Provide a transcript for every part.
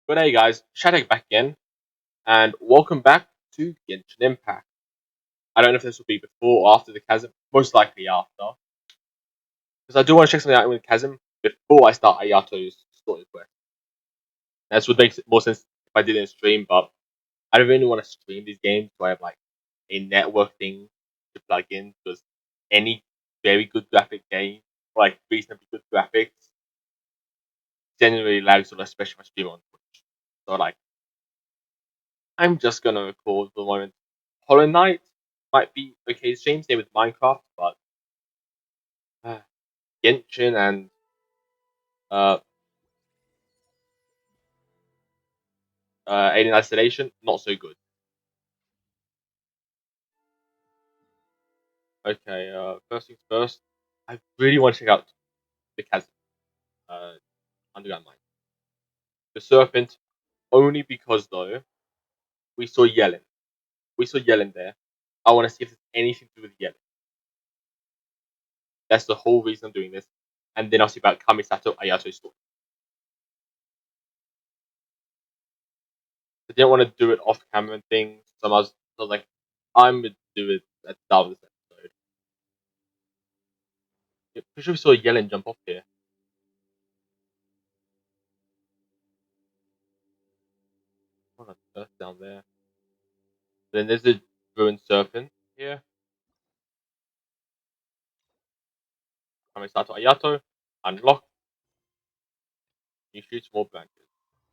But hey guys, Shadak back again, and welcome back to Genshin Impact. I don't know if this will be before or after the chasm, most likely after, because I do want to check something out with chasm before I start Ayato's story quest. That's what makes more sense if I did it in stream, but I don't really want to stream these games, so I have like a network thing to plug in, because any very good graphic game, or like reasonably good graphics, generally lags on, especially if I stream on Twitch. So like, I'm just gonna record for the moment. Hollow Knight might be okay stream, same with Minecraft, but uh, Genshin and uh, Alien Isolation, not so good. Okay, first things first, I really want to check out the chasm, uh, underground mine. The serpent, only because though we saw Yellen. We saw Yellen there. I want to see if there's anything to do with Yellen. That's the whole reason I'm doing this. And then I'll see about Kamisato Ayato's story. I didn't want to do it off camera and things. So I was like, I'm gonna do it at the start of this episode. Yeah, pretty sure we saw Yellen jump off here. What on earth down there? Then there's a ruined serpent here. Kamisato Ayato. Unlock. You shoot more branches.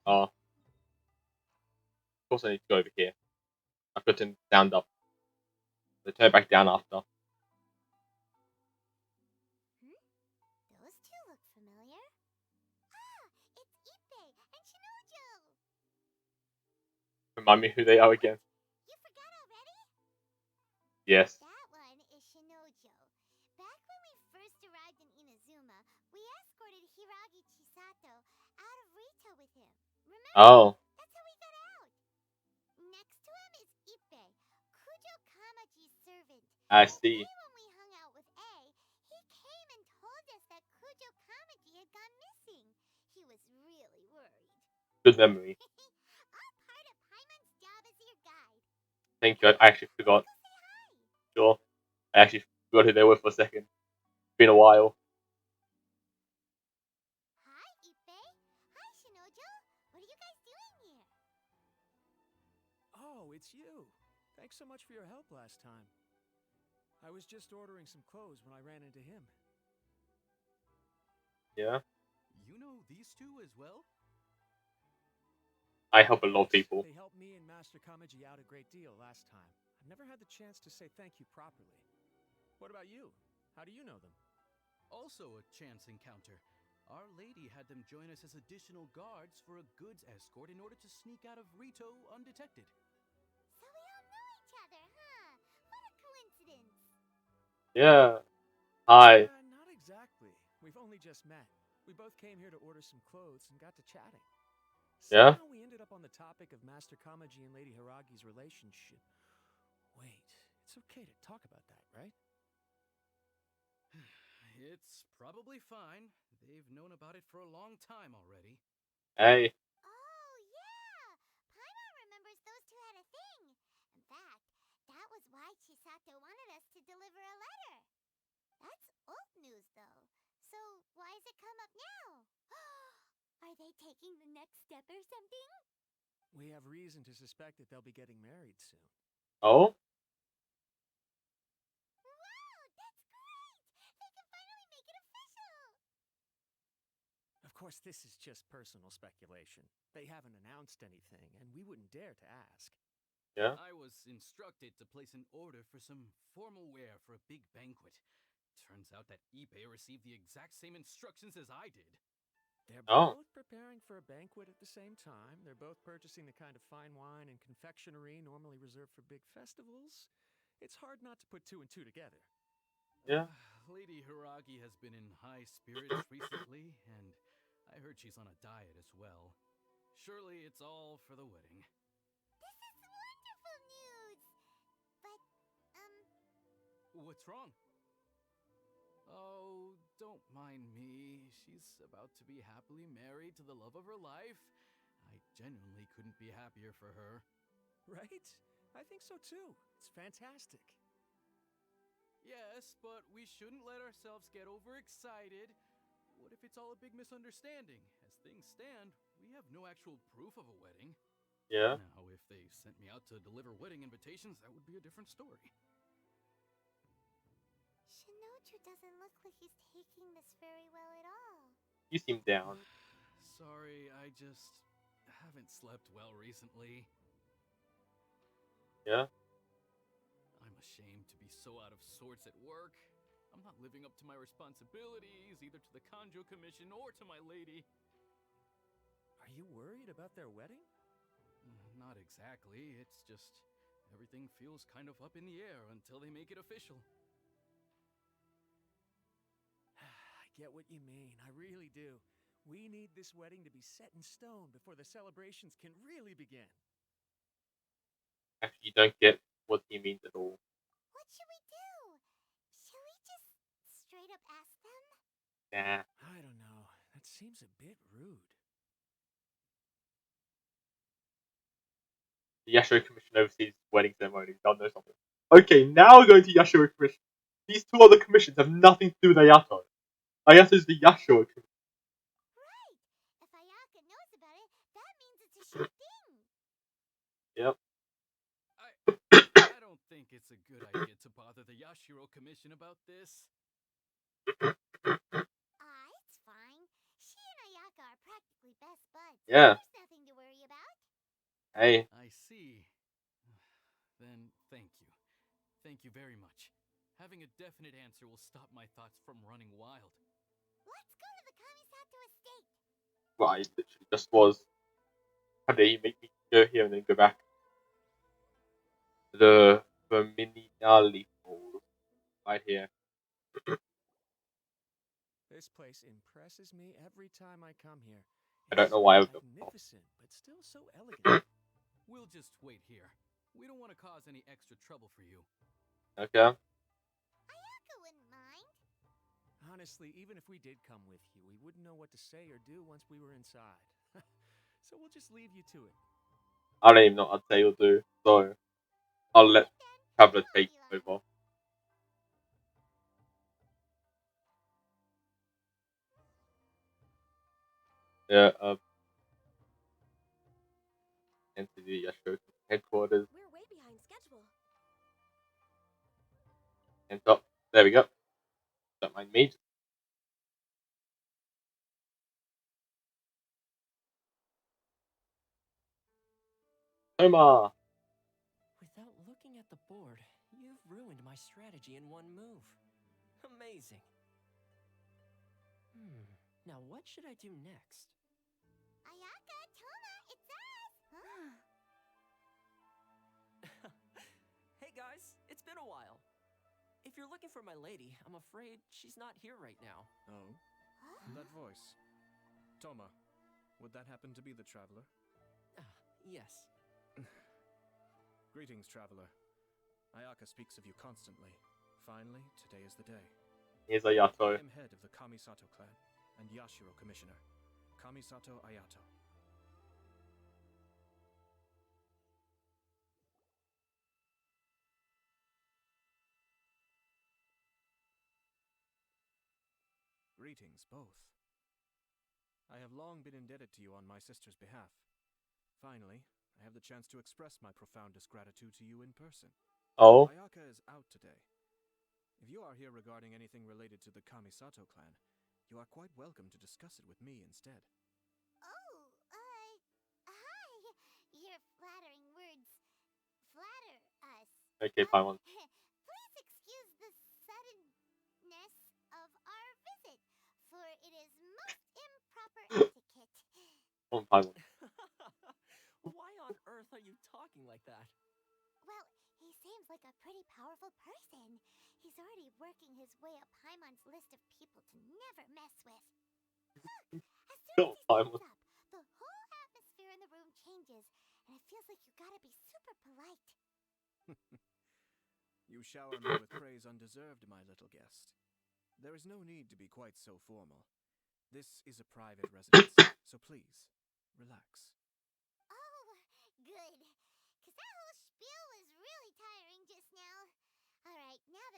Of course I need to go over here. I've got him down up. They turn back down after. Those two look familiar. Ah, it's Ipe and Shinojo. Remind me who they are again. You forgot already? Yes. That one is Shinojo. Back when we first arrived in Inazuma, we escorted Hiragi Chisato out of Rito with him. Remember? Oh, That's how we got out. Next to him is Ipe, Kujo Kamaji's servant. I And see. when we hung out with A, he came and told us that Kujo Kamaji had gone missing. He was really worried. Good memory. All part of Paimon's job as your guide. Thank you. I actually Let's forgot. go say hi. Sure. I actually forgot who they were for a second. It's been a while. Hi, Ipe. Hi, Shinojo. What are you guys doing here? Oh, it's you. Thanks so much for your help last time. I was just ordering some clothes when I ran into him. Yeah. You know these two as well? I help a lot of people. They helped me and Master Kamaji out a great deal last time. I've never had the chance to say thank you properly. What about you? How do you know them? Also a chance encounter. Our Lady had them join us as additional guards for a goods escort in order to sneak out of Rito undetected. So we all know each other, huh? What a coincidence. Yeah. Hi. Not exactly. We've only just met. We both came here to order some clothes and got to chatting. Yeah. Somehow we ended up on the topic of Master Kamaji and Lady Hiragi's relationship. Wait, it's okay to talk about that, right? It's probably fine. They've known about it for a long time already. Hey. Oh, yeah. Paimon remembers those two had a thing. In fact, that was why Chisato wanted us to deliver a letter. That's old news, though. So why has it come up now? Are they taking the next step or something? We have reason to suspect that they'll be getting married soon. Oh. Wow, that's great! They can finally make it official! Of course, this is just personal speculation. They haven't announced anything, and we wouldn't dare to ask. Yeah. I was instructed to place an order for some formal wear for a big banquet. Turns out that Ipe received the exact same instructions as I did. They're Oh. both preparing for a banquet at the same time. They're both purchasing the kind of fine wine and confectionery normally reserved for big festivals. It's hard not to put two and two together. Yeah. Lady Hiragi has been in high spirits recently, and I heard she's on a diet as well. Surely it's all for the wedding. This is wonderful news! But, What's wrong? Oh, don't mind me. She's about to be happily married to the love of her life. I genuinely couldn't be happier for her. Right? I think so too. It's fantastic. Yes, but we shouldn't let ourselves get overexcited. What if it's all a big misunderstanding? As things stand, we have no actual proof of a wedding. Yeah. Now, if they sent me out to deliver wedding invitations, that would be a different story. Shinoju doesn't look like he's taking this very well at all. You seem down. Sorry, I just haven't slept well recently. Yeah. I'm ashamed to be so out of sorts at work. I'm not living up to my responsibilities, either to the Kanjo Commission or to my lady. Are you worried about their wedding? Not exactly, it's just everything feels kind of up in the air until they make it official. I get what you mean. I really do. We need this wedding to be set in stone before the celebrations can really begin. Actually, you don't get what he means at all. What should we do? Shall we just straight up ask them? Nah. I don't know. That seems a bit rude. The Yashiro Commission oversees wedding ceremonies. God knows something. Okay, now we're going to Yashiro Commission. These two other commissions have nothing to do with Ayato. Ayato's the Yashiro Commission. Right! If Ayaka knows about it, that means it's a sure thing. Yep. I don't think it's a good idea to bother the Yashiro Commission about this. It's fine. She and Ayaka are practically best buds. Yeah. There's nothing to worry about. Hey. I see. Then thank you. Thank you very much. Having a definite answer will stop my thoughts from running wild. Let's go to the Kamisato estate. Well, I literally just was. How dare you make me go here and then go back? The Firmiana Falls. Right here. This place impresses me every time I come here. I don't It's know so why I would go. magnificent, but still so elegant. We'll just wait here. We don't want to cause any extra trouble for you. Okay. Ayaka wouldn't mind. Honestly, even if we did come with you, we wouldn't know what to say or do once we were inside. So we'll just leave you to it. I don't even know what I'd say or do. So I'll let Traveler take over. Yeah. Enter the Yashiro headquarters. We're way behind schedule. Enter. There we go. Don't mind me. Omar. Without looking at the board, you've ruined my strategy in one move. Amazing. Now what should I do next? Ayaka, Toma, it's us! Huh? Hey guys, it's been a while. If you're looking for my lady, I'm afraid she's not here right now. Oh? That voice. Toma, would that happen to be the traveler? Yes. Greetings, traveler. Ayaka speaks of you constantly. Finally, today is the day. Here's I Ayato. am head of the Kamisato clan and Yashiro Commissioner, Kamisato Ayato. Greetings, both. I have long been indebted to you on my sister's behalf. Finally, I have the chance to express my profoundest gratitude to you in person. Oh. Ayaka is out today. If you are here regarding anything related to the Kamisato clan, you are quite welcome to discuss it with me instead. Oh, hi. Your flattering words flatter us. Okay, fine one. Please excuse the suddenness of our visit, for it is most improper etiquette. Fine one. Why on earth are you talking like that? Well, he seems like a pretty powerful person. He's already working his way up Paimon's list of people to never mess with. Look, as soon as he Fine stands one. up, the whole atmosphere in the room changes, and it feels like you gotta be super polite. You shower me with praise undeserved, my little guest. There is no need to be quite so formal. This is a private residence, so please, relax.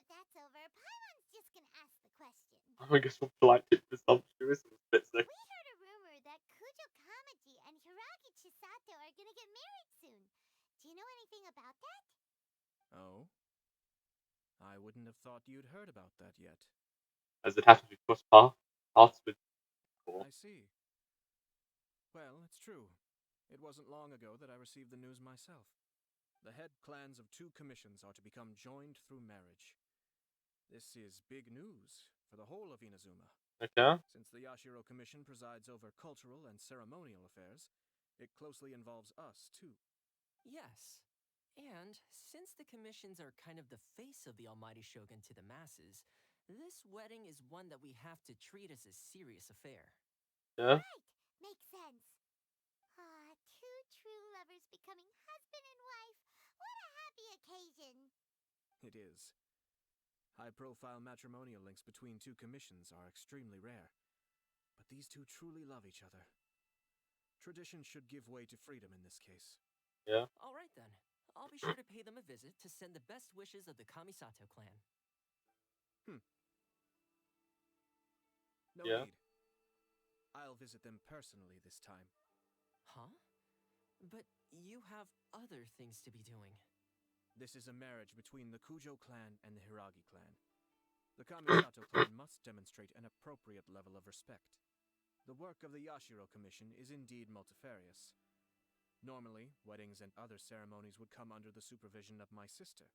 that that's over, Paimon's just gonna ask the question. I guess we're polite and presumptuous and a bit sick. We heard a rumor that Kujo Kamaji and Hiragi Chisato are gonna get married soon. Do you know anything about that? Oh? I wouldn't have thought you'd heard about that yet. As it happens, we cross paths with I see. Well, it's true. It wasn't long ago that I received the news myself. The head clans of 2 commissions are to become joined through marriage. This is big news for the whole of Inazuma. Okay. Since the Yashiro Commission presides over cultural and ceremonial affairs, it closely involves us, too. Yes. And since the commissions are kind of the face of the Almighty Shogun to the masses, this wedding is one that we have to treat as a serious affair. Yeah. Right, makes sense. Ah, 2 true lovers becoming husband and wife. What a happy occasion. It is. High-profile matrimonial links between 2 commissions are extremely rare. But these 2 truly love each other. Tradition should give way to freedom in this case. Yeah. All right then. I'll be sure to pay them a visit to send the best wishes of the Kamisato clan. No Yeah. need. I'll visit them personally this time. Huh? But you have other things to be doing. This is a marriage between the Kujo clan and the Hiragi clan. The Kamisato clan must demonstrate an appropriate level of respect. The work of the Yashiro Commission is indeed multifarious. Normally, weddings and other ceremonies would come under the supervision of my sister.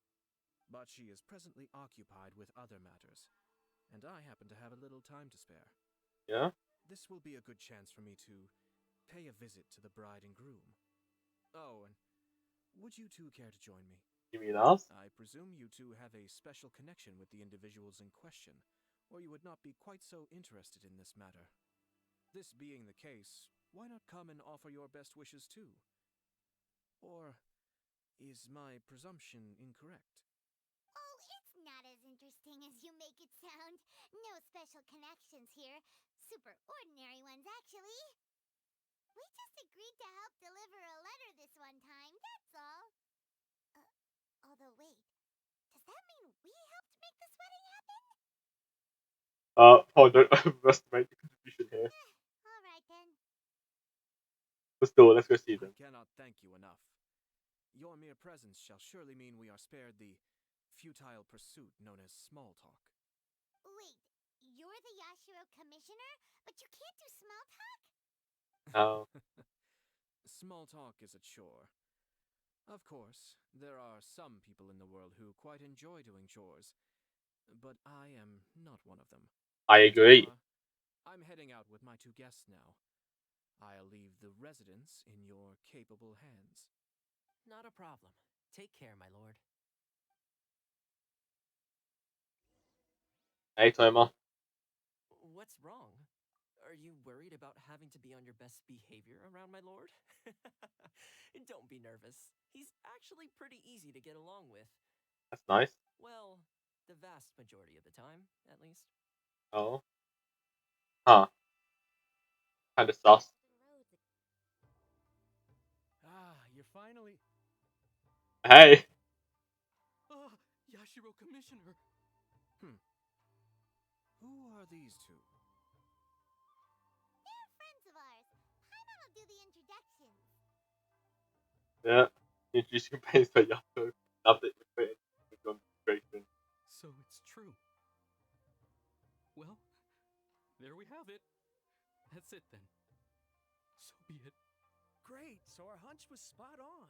But she is presently occupied with other matters, and I happen to have a little time to spare. Yeah. This will be a good chance for me to pay a visit to the bride and groom. Oh, and would you 2 care to join me? You mean us? I presume you 2 have a special connection with the individuals in question, or you would not be quite so interested in this matter. This being the case, why not come and offer your best wishes too? Or is my presumption incorrect? Oh, it's not as interesting as you make it sound. No special connections here. Super ordinary ones, actually. We just agreed to help deliver a letter this one time, that's all. Although, wait. Does that mean we helped make this wedding happen? Don't overestimate the contribution here. Alright then. But still, let's go see I them. cannot thank you enough. Your mere presence shall surely mean we are spared the futile pursuit known as small talk. Wait, you're the Yashiro Commissioner, but you can't do small talk? Oh. Small talk is a chore. Of course, there are some people in the world who quite enjoy doing chores, but I am not one of them. I agree. I'm heading out with my 2 guests now. I'll leave the residence in your capable hands. Not a problem. Take care, my lord. Hey, Toma. What's wrong? Are you worried about having to be on your best behavior around my lord? Don't be nervous. He's actually pretty easy to get along with. That's nice. Well, the vast majority of the time, at least. Oh. Huh. Kinda sus. You're finally. Hey. Yashiro Commissioner. Who are these 2? They're friends of ours. Paimon will do the introductions. Yeah. Introducing companions to Yato. Love that you're putting with your integration. So it's true. Well, there we have it. That's it then. So be it. Great, so our hunch was spot on.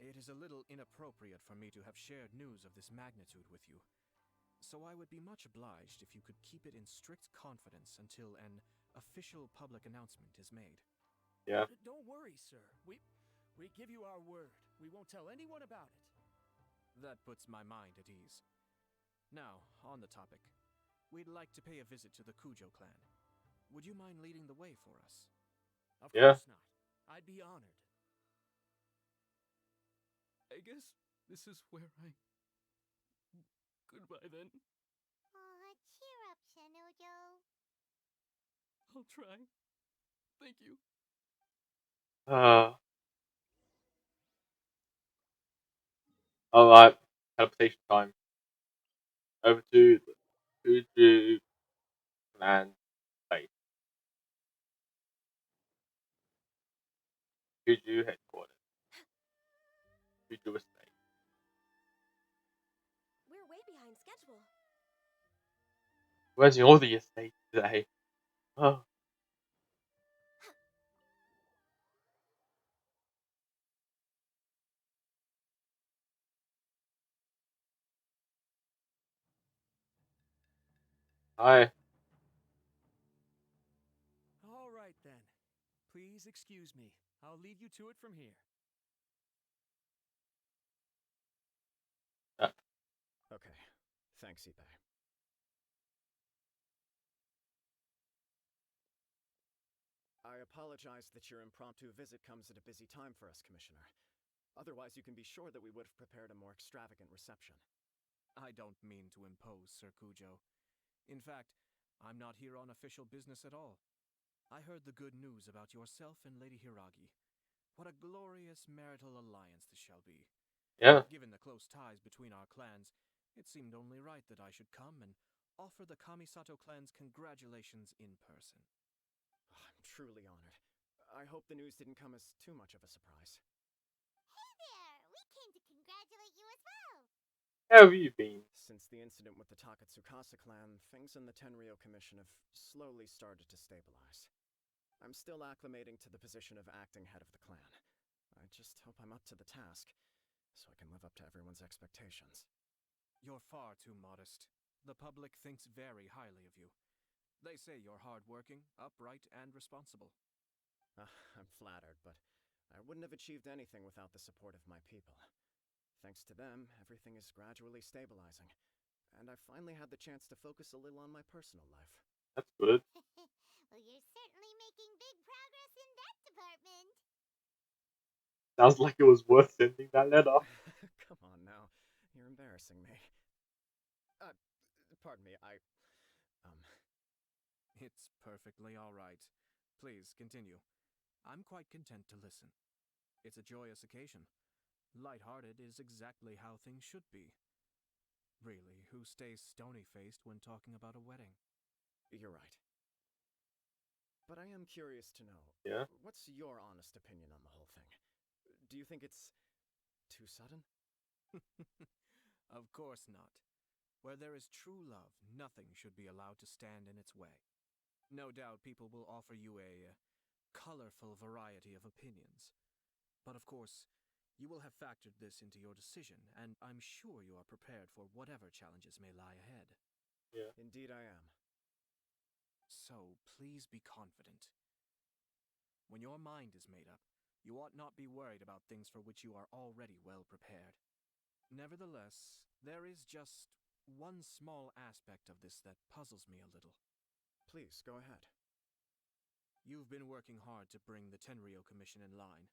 It is a little inappropriate for me to have shared news of this magnitude with you, so I would be much obliged if you could keep it in strict confidence until an official public announcement is made. Yeah. Don't worry, sir. We give you our word. We won't tell anyone about it. That puts my mind at ease. Now, on the topic. We'd like to pay a visit to the Kujo clan. Would you mind leading the way for us? Of Yeah. course not. I'd be honored. I guess this is where I. Goodbye then. Aw, cheer up, Shanojo. I'll try. Thank you. Alright. teleportation time over to the Kuju clan base. Kuju headquarters. Kuju estate. We're way behind schedule. Where's all the estate today? Oh, hi. All right then. Please excuse me. I'll leave you to it from here. Okay. Thanks, Ipe. I apologize that your impromptu visit comes at a busy time for us, Commissioner. Otherwise, you can be sure that we would have prepared a more extravagant reception. I don't mean to impose, Sir Kujo. In fact, I'm not here on official business at all. I heard the good news about yourself and Lady Hiragi. What a glorious marital alliance this shall be. Yeah, Given the close ties between our clans, it seemed only right that I should come and offer the Kamisato clan's congratulations in person. Oh, I'm truly honored. I hope the news didn't come as too much of a surprise. Hey there! We came to congratulate you as well! how have you been? Since the incident with the Takatsukasa clan, things in the Tenryou Commission have slowly started to stabilize. I'm still acclimating to the position of acting head of the clan. I just hope I'm up to the task, so I can live up to everyone's expectations. You're far too modest. The public thinks very highly of you. They say you're hardworking, upright, and responsible. I'm flattered, but I wouldn't have achieved anything without the support of my people. Thanks to them, everything is gradually stabilizing, and I finally had the chance to focus a little on my personal life. That's good. Well, you're certainly making big progress in that department. Sounds like it was worth sending that letter. Come on now, you're embarrassing me. Pardon me, It's perfectly all right. Please continue. I'm quite content to listen. It's a joyous occasion. Light-hearted is exactly how things should be. Really, who stays stony-faced when talking about a wedding? You're right. But I am curious to know, Yeah. what's your honest opinion on the whole thing? Do you think it's too sudden? Of course not. Where there is true love, nothing should be allowed to stand in its way. No doubt people will offer you a colorful variety of opinions. But of course, you will have factored this into your decision, and I'm sure you are prepared for whatever challenges may lie ahead. Yeah. Indeed I am. So please be confident. When your mind is made up, you ought not be worried about things for which you are already well prepared. Nevertheless, there is just one small aspect of this that puzzles me a little. Please, go ahead. You've been working hard to bring the Tenryou Commission in line.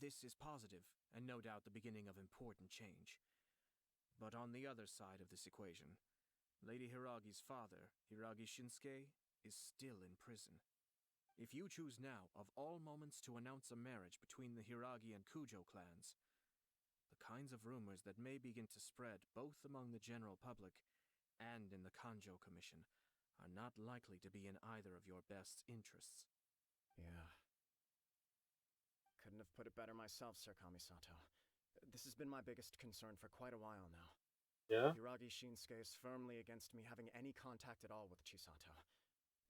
This is positive, and no doubt the beginning of important change. But on the other side of this equation, Lady Hiragi's father, Hiragi Shinsuke, is still in prison. If you choose now, of all moments, to announce a marriage between the Hiragi and Kujo clans, the kinds of rumors that may begin to spread both among the general public and in the Kanjo Commission are not likely to be in either of your best interests. Yeah. Couldn't have put it better myself, Sir Kamisato. This has been my biggest concern for quite a while now. Yeah. Hiragi Shinsuke is firmly against me having any contact at all with Chisato.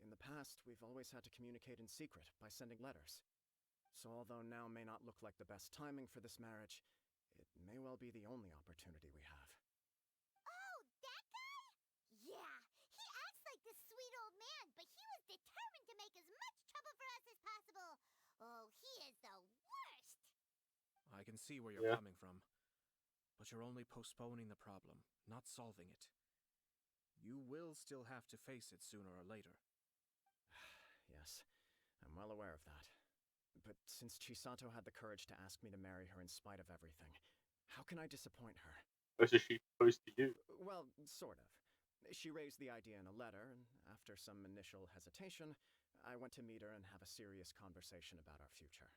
In the past, we've always had to communicate in secret by sending letters. So although now may not look like the best timing for this marriage, it may well be the only opportunity we have. Oh, that guy? Yeah, he acts like this sweet old man, but he was determined to make as much trouble for us as possible. Oh, he is the worst! I can see where you're Yeah. coming from, but you're only postponing the problem, not solving it. You will still have to face it sooner or later. Yes, I'm well aware of that. But since Chisato had the courage to ask me to marry her in spite of everything, how can I disappoint her? Or is she supposed to you? Well, sort of. She raised the idea in a letter, and after some initial hesitation, I went to meet her and have a serious conversation about our future.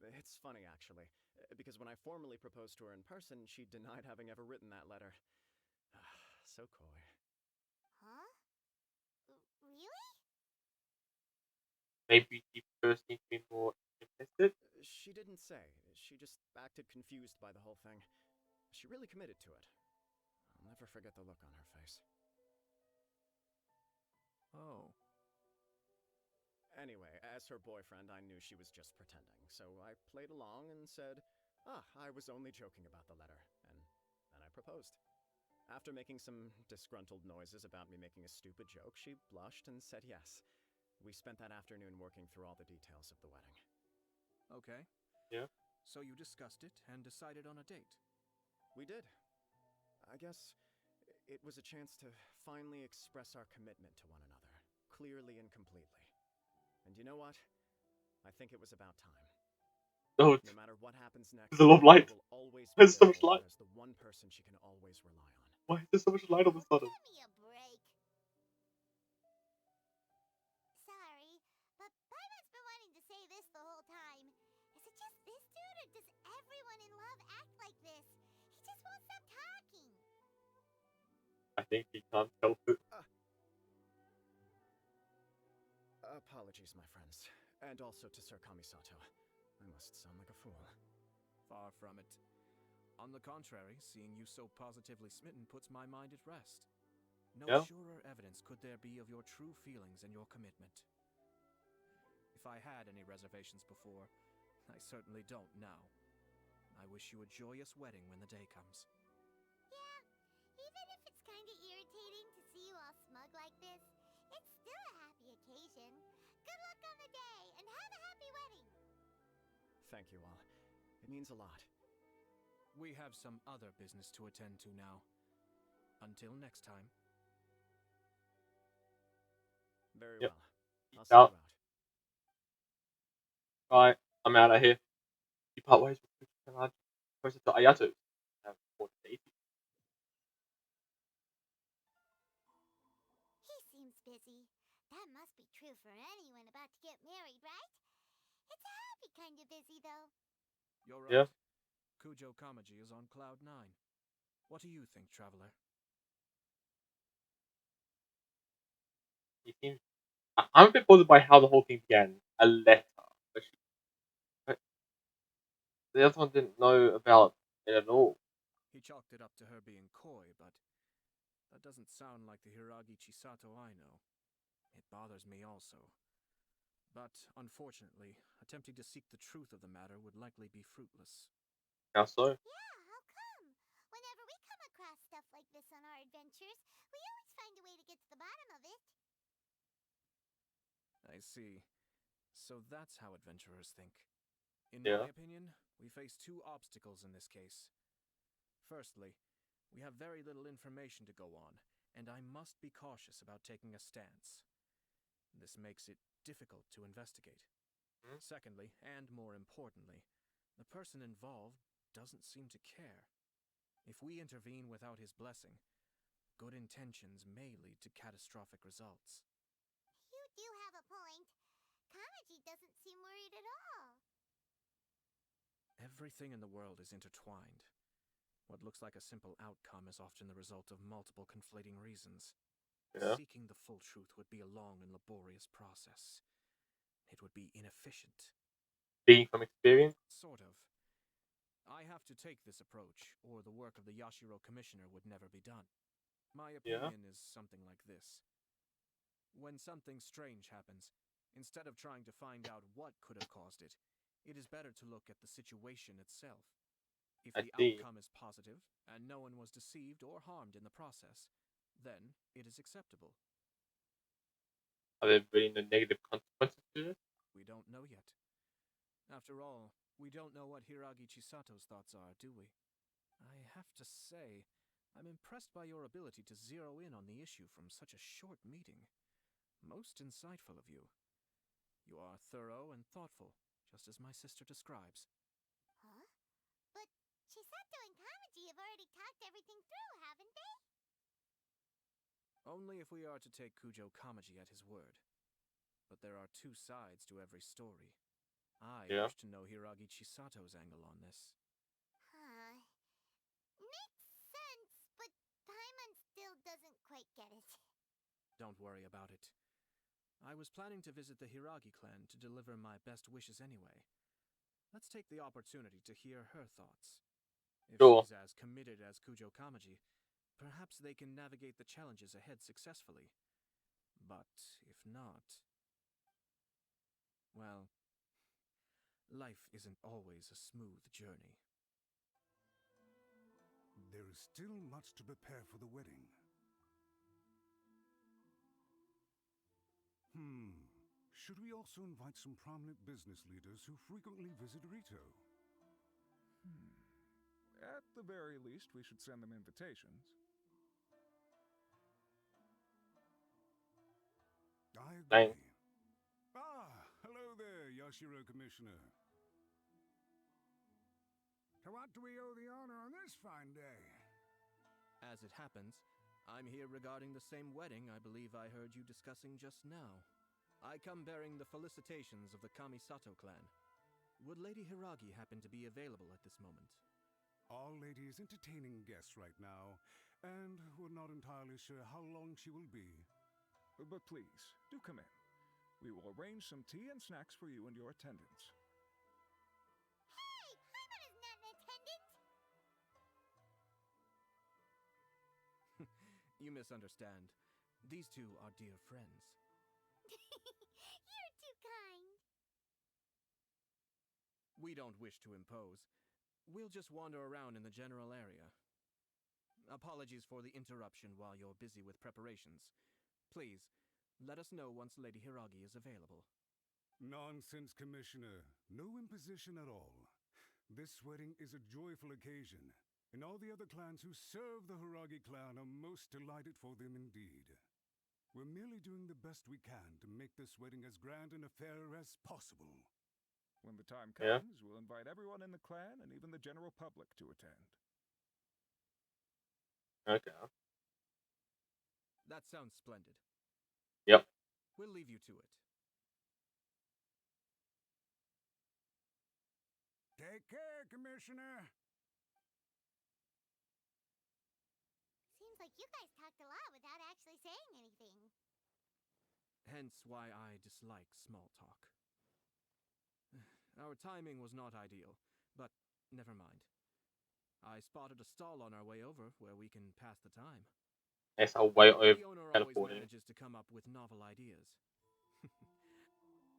It's funny, actually, because when I formally proposed to her in person, she denied having ever written that letter. So coy. Huh? Really? Maybe he first needs to be more invested. She didn't say. She just acted confused by the whole thing. She really committed to it. I'll never forget the look on her face. Oh. Anyway, as her boyfriend, I knew she was just pretending, so I played along and said, I was only joking about the letter, and then I proposed. After making some disgruntled noises about me making a stupid joke, she blushed and said yes. We spent that afternoon working through all the details of the wedding. Okay. Yeah. So you discussed it and decided on a date. We did. I guess it was a chance to finally express our commitment to one another, clearly and completely. And you know what? I think it was about time. Oh, No matter what happens next, there's a lot of light. I will always be There's so there much for light. her as the one person she can always rely on. Why is there so much light all of a sudden? Give me a break. Sorry, but Paimon's been wanting to say this the whole time. Is it just this dude, or does everyone in love act like this? He just won't stop talking. I think he can't help it. Apologies, my friends. And also to Sir Kamisato. I must sound like a fool. Far from it. On the contrary, seeing you so positively smitten puts my mind at rest. No Yeah. surer evidence could there be of your true feelings and your commitment. If I had any reservations before, I certainly don't now. I wish you a joyous wedding when the day comes. Yeah, even if it's kinda irritating to see you all smug like this, it's still a happy occasion. Good luck on the day, and have a happy wedding! Thank you all. It means a lot. We have some other business to attend to now. Until next time. Very Yep. well. I'll Peace see you out. out. Right, I'm out of here. You part ways with Kamisato Ayato. Have more dating. He seems busy. That must be true for anyone about to get married, right? It's a happy kind of busy, though. You're Yeah. right. Kujo Kamaji is on cloud 9. What do you think, traveler? He seems. I'm a bit bothered by how the whole thing began. A letter. But the other one didn't know about it at all. He chalked it up to her being coy, but that doesn't sound like the Hiragi Chisato I know. It bothers me also. But, unfortunately, attempting to seek the truth of the matter would likely be fruitless. How so? Yeah, how come? Whenever we come across stuff like this on our adventures, we always find a way to get to the bottom of it. I see. So that's how adventurers think. In Yeah. my opinion, we face two obstacles in this case. Firstly, we have very little information to go on, and I must be cautious about taking a stance. This makes it difficult to investigate. Hmm? Secondly, and more importantly, the person involved doesn't seem to care. If we intervene without his blessing, good intentions may lead to catastrophic results. You do have a point. Kamaji doesn't seem worried at all. Everything in the world is intertwined. What looks like a simple outcome is often the result of multiple conflating reasons. Yeah. Seeking the full truth would be a long and laborious process. It would be inefficient. Being from experience. Sort of. I have to take this approach, or the work of the Yashiro Commissioner would never be done. My Yeah. opinion is something like this. When something strange happens, instead of trying to find out what could have caused it, it is better to look at the situation itself. If I the see. outcome is positive, and no one was deceived or harmed in the process, then it is acceptable. Are there really no negative consequences to it? We don't know yet. After all, we don't know what Hiragi Chisato's thoughts are, do we? I have to say, I'm impressed by your ability to zero in on the issue from such a short meeting. Most insightful of you. You are thorough and thoughtful, just as my sister describes. Huh? But Chisato and Kamaji have already talked everything through, haven't they? Only if we are to take Kujo Kamaji at his word. But there are two sides to every story. I Yeah. wish to know Hiragi Chisato's angle on this. Huh. Makes sense, but Paimon still doesn't quite get it. Don't worry about it. I was planning to visit the Hiragi clan to deliver my best wishes anyway. Let's take the opportunity to hear her thoughts. If Sure. she's as committed as Kujo Kamaji, perhaps they can navigate the challenges ahead successfully. But if not, well, life isn't always a smooth journey. There is still much to prepare for the wedding. Should we also invite some prominent business leaders who frequently visit Rito? At the very least, we should send them invitations. I Dang. agree. Hello there, Yashiro Commissioner. To what do we owe the honor on this fine day? As it happens, I'm here regarding the same wedding I believe I heard you discussing just now. I come bearing the felicitations of the Kamisato clan. Would Lady Hiragi happen to be available at this moment? Our lady is entertaining guests right now, and we're not entirely sure how long she will be. But please, do come in. We will arrange some tea and snacks for you and your attendants. Hey! Paimon is not in attendance! You misunderstand. These two are dear friends. You're too kind. We don't wish to impose. We'll just wander around in the general area. Apologies for the interruption while you're busy with preparations. Please, let us know once Lady Hiragi is available. Nonsense, Commissioner. No imposition at all. This wedding is a joyful occasion, and all the other clans who serve the Hiragi clan are most delighted for them indeed. We're merely doing the best we can to make this wedding as grand an affair as possible. When the time Yeah. comes, we'll invite everyone in the clan and even the general public to attend. Okay. That sounds splendid. Yep. We'll leave you to it. Take care, Commissioner. Seems like you guys talked a lot without actually saying anything. Hence why I dislike small talk. Our timing was not ideal, but never mind. I spotted a stall on our way over where we can pass the time. It's a way over The owner always teleporting. manages to come up with novel ideas.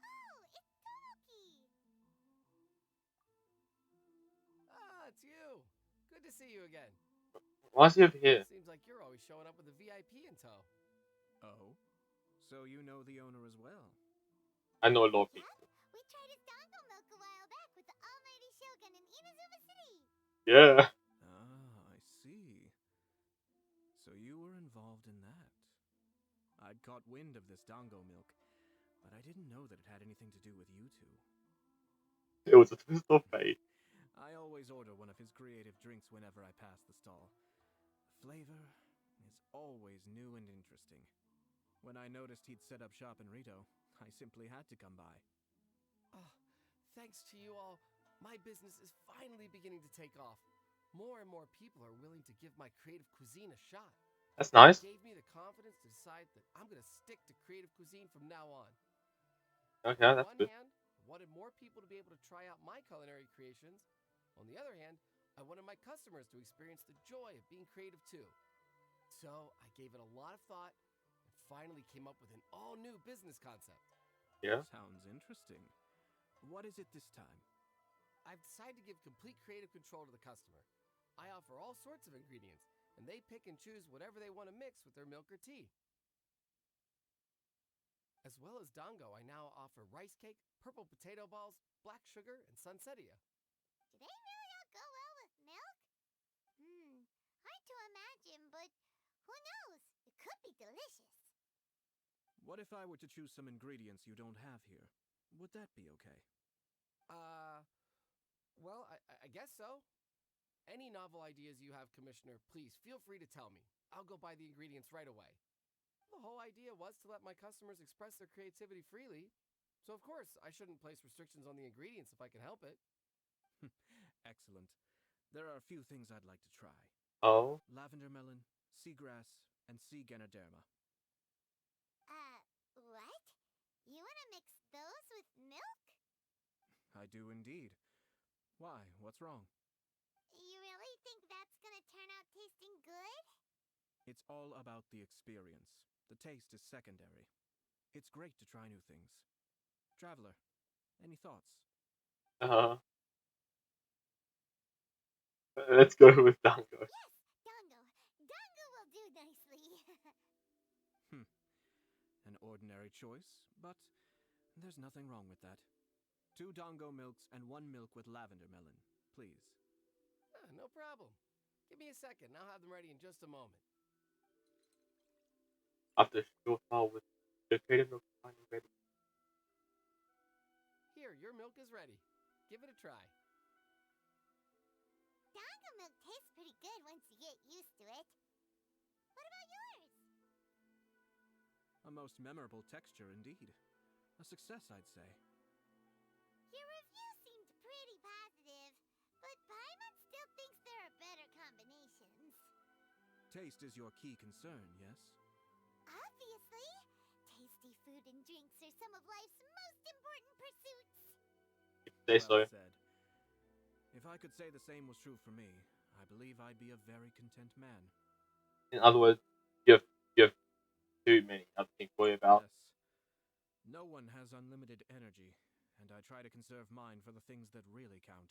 Oh, it's Tomoki! Ah, it's you. Good to see you again. Why is he over here? Seems like you're always showing up with a VIP in tow. Oh? So you know the owner as well? I know a lot of Yeah? people. We tried his dango milk a while back with the almighty Shogun in Inazuma City. Yeah. Ah, I see. So you were involved in that. I'd caught wind of this dango milk, but I didn't know that it had anything to do with you two. It was a twist of fate. I always order one of his creative drinks whenever I pass the stall. The flavor is always new and interesting. When I noticed he'd set up shop in Rito, I simply had to come by. Oh, thanks to you all, my business is finally beginning to take off. More and more people are willing to give my creative cuisine a shot. That's nice. It gave me the confidence to decide that I'm going to stick to creative cuisine from now on. Okay, On that's one good. hand, I wanted more people to be able to try out my culinary creations. On the other hand, I wanted my customers to experience the joy of being creative too. So I gave it a lot of thought and finally came up with an all-new business concept. Yeah. Sounds interesting. What is it this time? I've decided to give complete creative control to the customer. I offer all sorts of ingredients, and they pick and choose whatever they want to mix with their milk or tea. As well as dango, I now offer rice cake, purple potato balls, black sugar, and sunsettia. Do they really all go well with milk? Hard to imagine, but who knows? It could be delicious. What if I were to choose some ingredients you don't have here? Would that be okay? Well, I guess so. Any novel ideas you have, Commissioner, please feel free to tell me. I'll go buy the ingredients right away. The whole idea was to let my customers express their creativity freely. So, of course, I shouldn't place restrictions on the ingredients if I can help it. Excellent. There are a few things I'd like to try. Oh, Lavender melon, seagrass, and sea ganoderma. What? You wanna mix those with milk? I do indeed. Why? What's wrong? You really think that's gonna turn out tasting good? It's all about the experience. The taste is secondary. It's great to try new things. Traveler, any thoughts? uh, let's go with Dango. Yes, Dango. Dango will do nicely. An ordinary choice, but there's nothing wrong with that. 2 Dongo milks and 1 milk with lavender melon, please. No problem. Give me a second, I'll have them ready in just a moment. After a short while with located milk finally ready. Here, your milk is ready. Give it a try. Dango milk tastes pretty good once you get used to it. What about yours? A most memorable texture indeed. A success, I'd say. Your review seemed pretty positive, but Paimon still thinks there are better combinations. Taste is your key concern, yes? Obviously! Tasty food and drinks are some of life's most important pursuits. Say Well so. said. If I could say the same was true for me, I believe I'd be a very content man. In other words, you have too many other things to worry about. Yes. No one has unlimited energy, and I try to conserve mine for the things that really count.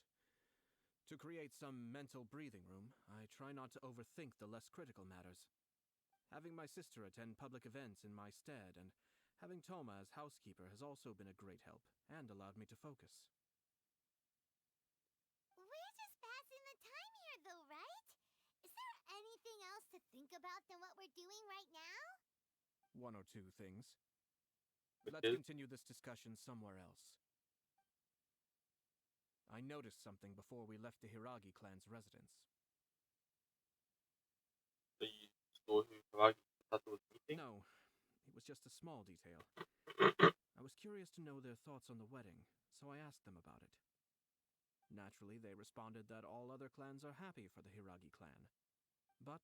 To create some mental breathing room, I try not to overthink the less critical matters. Having my sister attend public events in my stead and having Toma as housekeeper has also been a great help and allowed me to focus. We're just passing the time here, though, right? Is there anything else to think about than what we're doing right now? 1 or 2 things. Which Let's is? continue this discussion somewhere else. I noticed something before we left the Hiragi clan's residence. So you saw who Karagi Sato was meeting? No, it was just a small detail. I was curious to know their thoughts on the wedding, so I asked them about it. Naturally, they responded that all other clans are happy for the Hiragi clan. But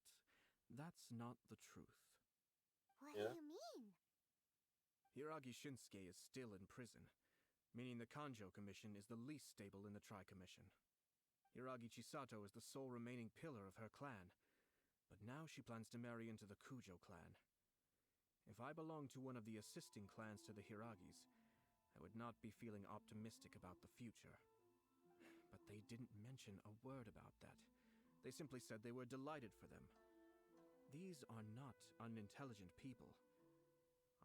that's not the truth. What Yeah. do you mean? Hiragi Shinsuke is still in prison, meaning the Kanjo Commission is the least stable in the Tri-Commission. Hiragi Chisato is the sole remaining pillar of her clan, but now she plans to marry into the Kujo clan. If I belonged to one of the assisting clans to the Hiragis, I would not be feeling optimistic about the future. But they didn't mention a word about that. They simply said they were delighted for them. These are not unintelligent people.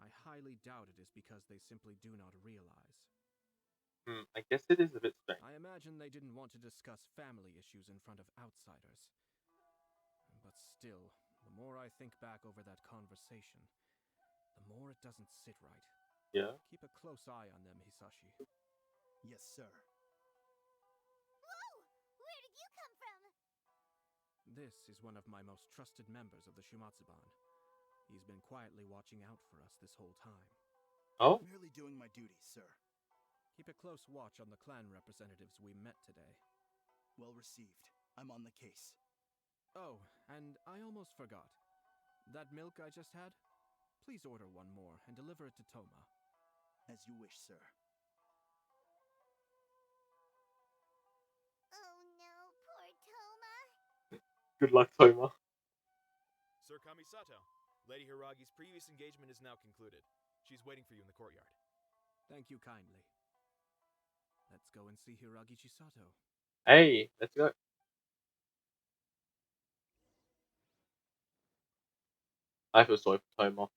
I highly doubt it is because they simply do not realize. I guess it is a bit strange. I imagine they didn't want to discuss family issues in front of outsiders. But still, the more I think back over that conversation, the more it doesn't sit right. Yeah. Keep a close eye on them, Hisashi. Yes, sir. Whoa! Where did you come from? This is one of my most trusted members of the Shumatsuban. He's been quietly watching out for us this whole time. Oh? Merely doing my duty, sir. Keep a close watch on the clan representatives we met today. Well received. I'm on the case. Oh, and I almost forgot. That milk I just had? Please order 1 more and deliver it to Toma. As you wish, sir. Oh no, poor Toma. Good luck, Toma. Sir Kamisato, Lady Hiragi's previous engagement is now concluded. She's waiting for you in the courtyard. Thank you kindly. Let's go and see Hiragi Chisato. Hey, let's go. I feel sorry for Toma.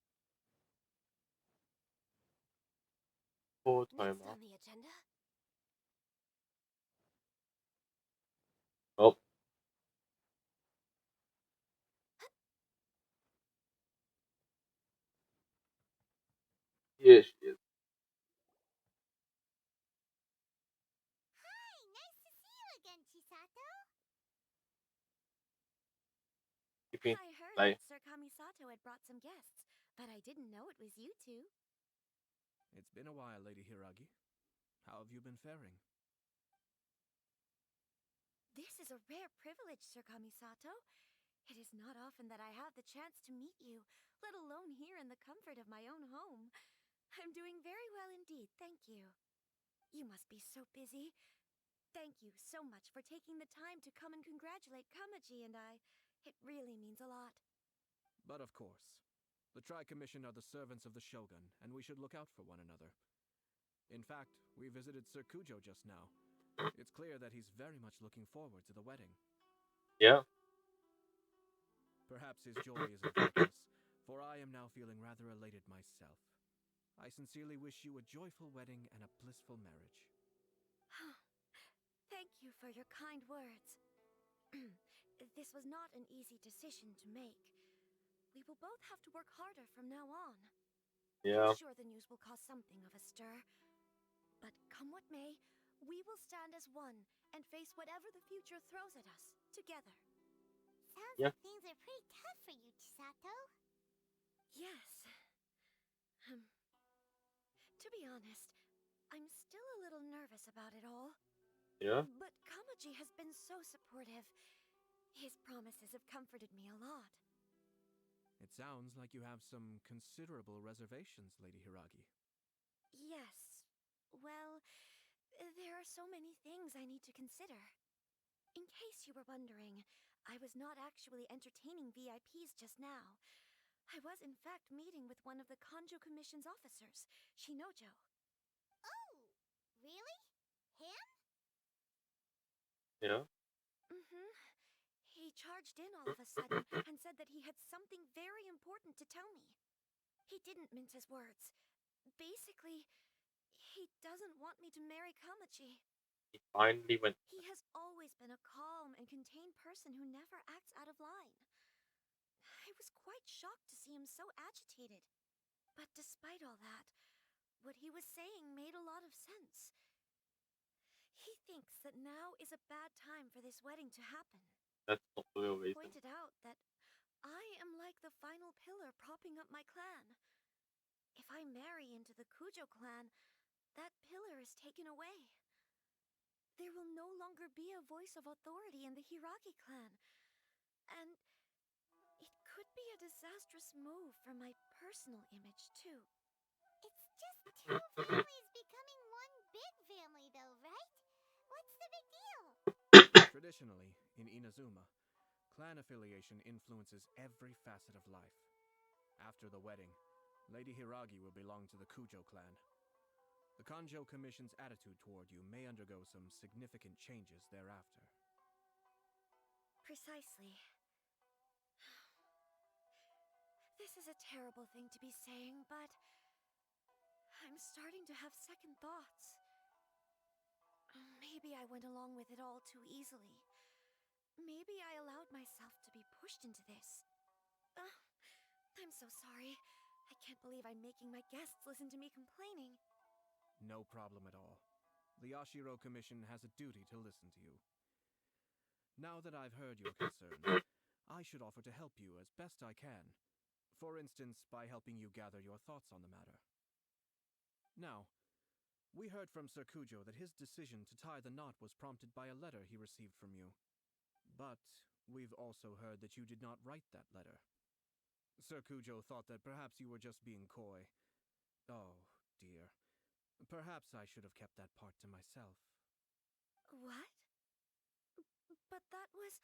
Poor Next Toma. on the agenda? Oh. Here she is. Hi, nice to see you again, Chisato. Keeping I heard play. that Sir Kamisato had brought some guests, but I didn't know it was you two. It's been a while, Lady Hiragi. How have you been faring? This is a rare privilege, Sir Kamisato. It is not often that I have the chance to meet you, let alone here in the comfort of my own home. I'm doing very well indeed, thank you. You must be so busy. Thank you so much for taking the time to come and congratulate Kamaji and I. It really means a lot. But of course. The Tri-Commission are the servants of the Shogun, and we should look out for one another. In fact, we visited Sir Kujo just now. It's clear that he's very much looking forward to the wedding. Yeah. Perhaps his joy isn't like us, for I am now feeling rather elated myself. I sincerely wish you a joyful wedding and a blissful marriage. Thank you for your kind words. This was not an easy decision to make. We will both have to work harder from now on. Yeah. I'm sure the news will cause something of a stir. But come what may, we will stand as one and face whatever the future throws at us, together. Sounds Yeah. like things are pretty tough for you, Chisato. Yes. To be honest, I'm still a little nervous about it all. Yeah. But Kamaji has been so supportive. His promises have comforted me a lot. It sounds like you have some considerable reservations, Lady Hiragi. Yes. Well, there are so many things I need to consider. In case you were wondering, I was not actually entertaining VIPs just now. I was in fact meeting with one of the Kanjo Commission's officers, Shinojo. Oh, really? Him? Yeah. He charged in all of a sudden and said that he had something very important to tell me. He didn't mince his words. Basically, he doesn't want me to marry Kamachi. He finally went. He has always been a calm and contained person who never acts out of line. I was quite shocked to see him so agitated. But despite all that, what he was saying made a lot of sense. He thinks that now is a bad time for this wedding to happen. That's not the real He reason. pointed out that I am like the final pillar propping up my clan. If I marry into the Kujo clan, that pillar is taken away. There will no longer be a voice of authority in the Hiragi clan. And it could be a disastrous move for my personal image, too. It's just two families becoming one big family, though, right? What's the big deal? Traditionally, in Inazuma, clan affiliation influences every facet of life. After the wedding, Lady Hiragi will belong to the Kujo clan. The Kanjo Commission's attitude toward you may undergo some significant changes thereafter. Precisely. This is a terrible thing to be saying, but I'm starting to have second thoughts. Maybe I went along with it all too easily. Maybe I allowed myself to be pushed into this. I'm so sorry. I can't believe I'm making my guests listen to me complaining. No problem at all. The Yashiro Commission has a duty to listen to you. Now that I've heard your concern, I should offer to help you as best I can. For instance, by helping you gather your thoughts on the matter. Now, we heard from Sir Kujo that his decision to tie the knot was prompted by a letter he received from you. But we've also heard that you did not write that letter. Sir Kujo thought that perhaps you were just being coy. Oh, dear. Perhaps I should have kept that part to myself. What? But that was...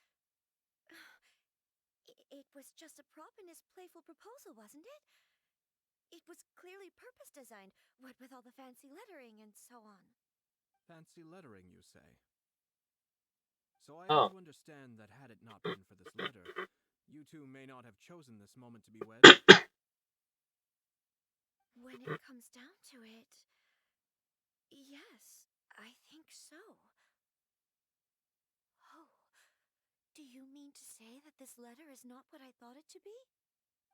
It was just a prop in his playful proposal, wasn't it? It was clearly purpose designed, what with all the fancy lettering and so on. Fancy lettering, you say? So I Huh. am to understand that had it not been for this letter, you two may not have chosen this moment to be wed? When it comes down to it... Yes, I think so. Oh, do you mean to say that this letter is not what I thought it to be?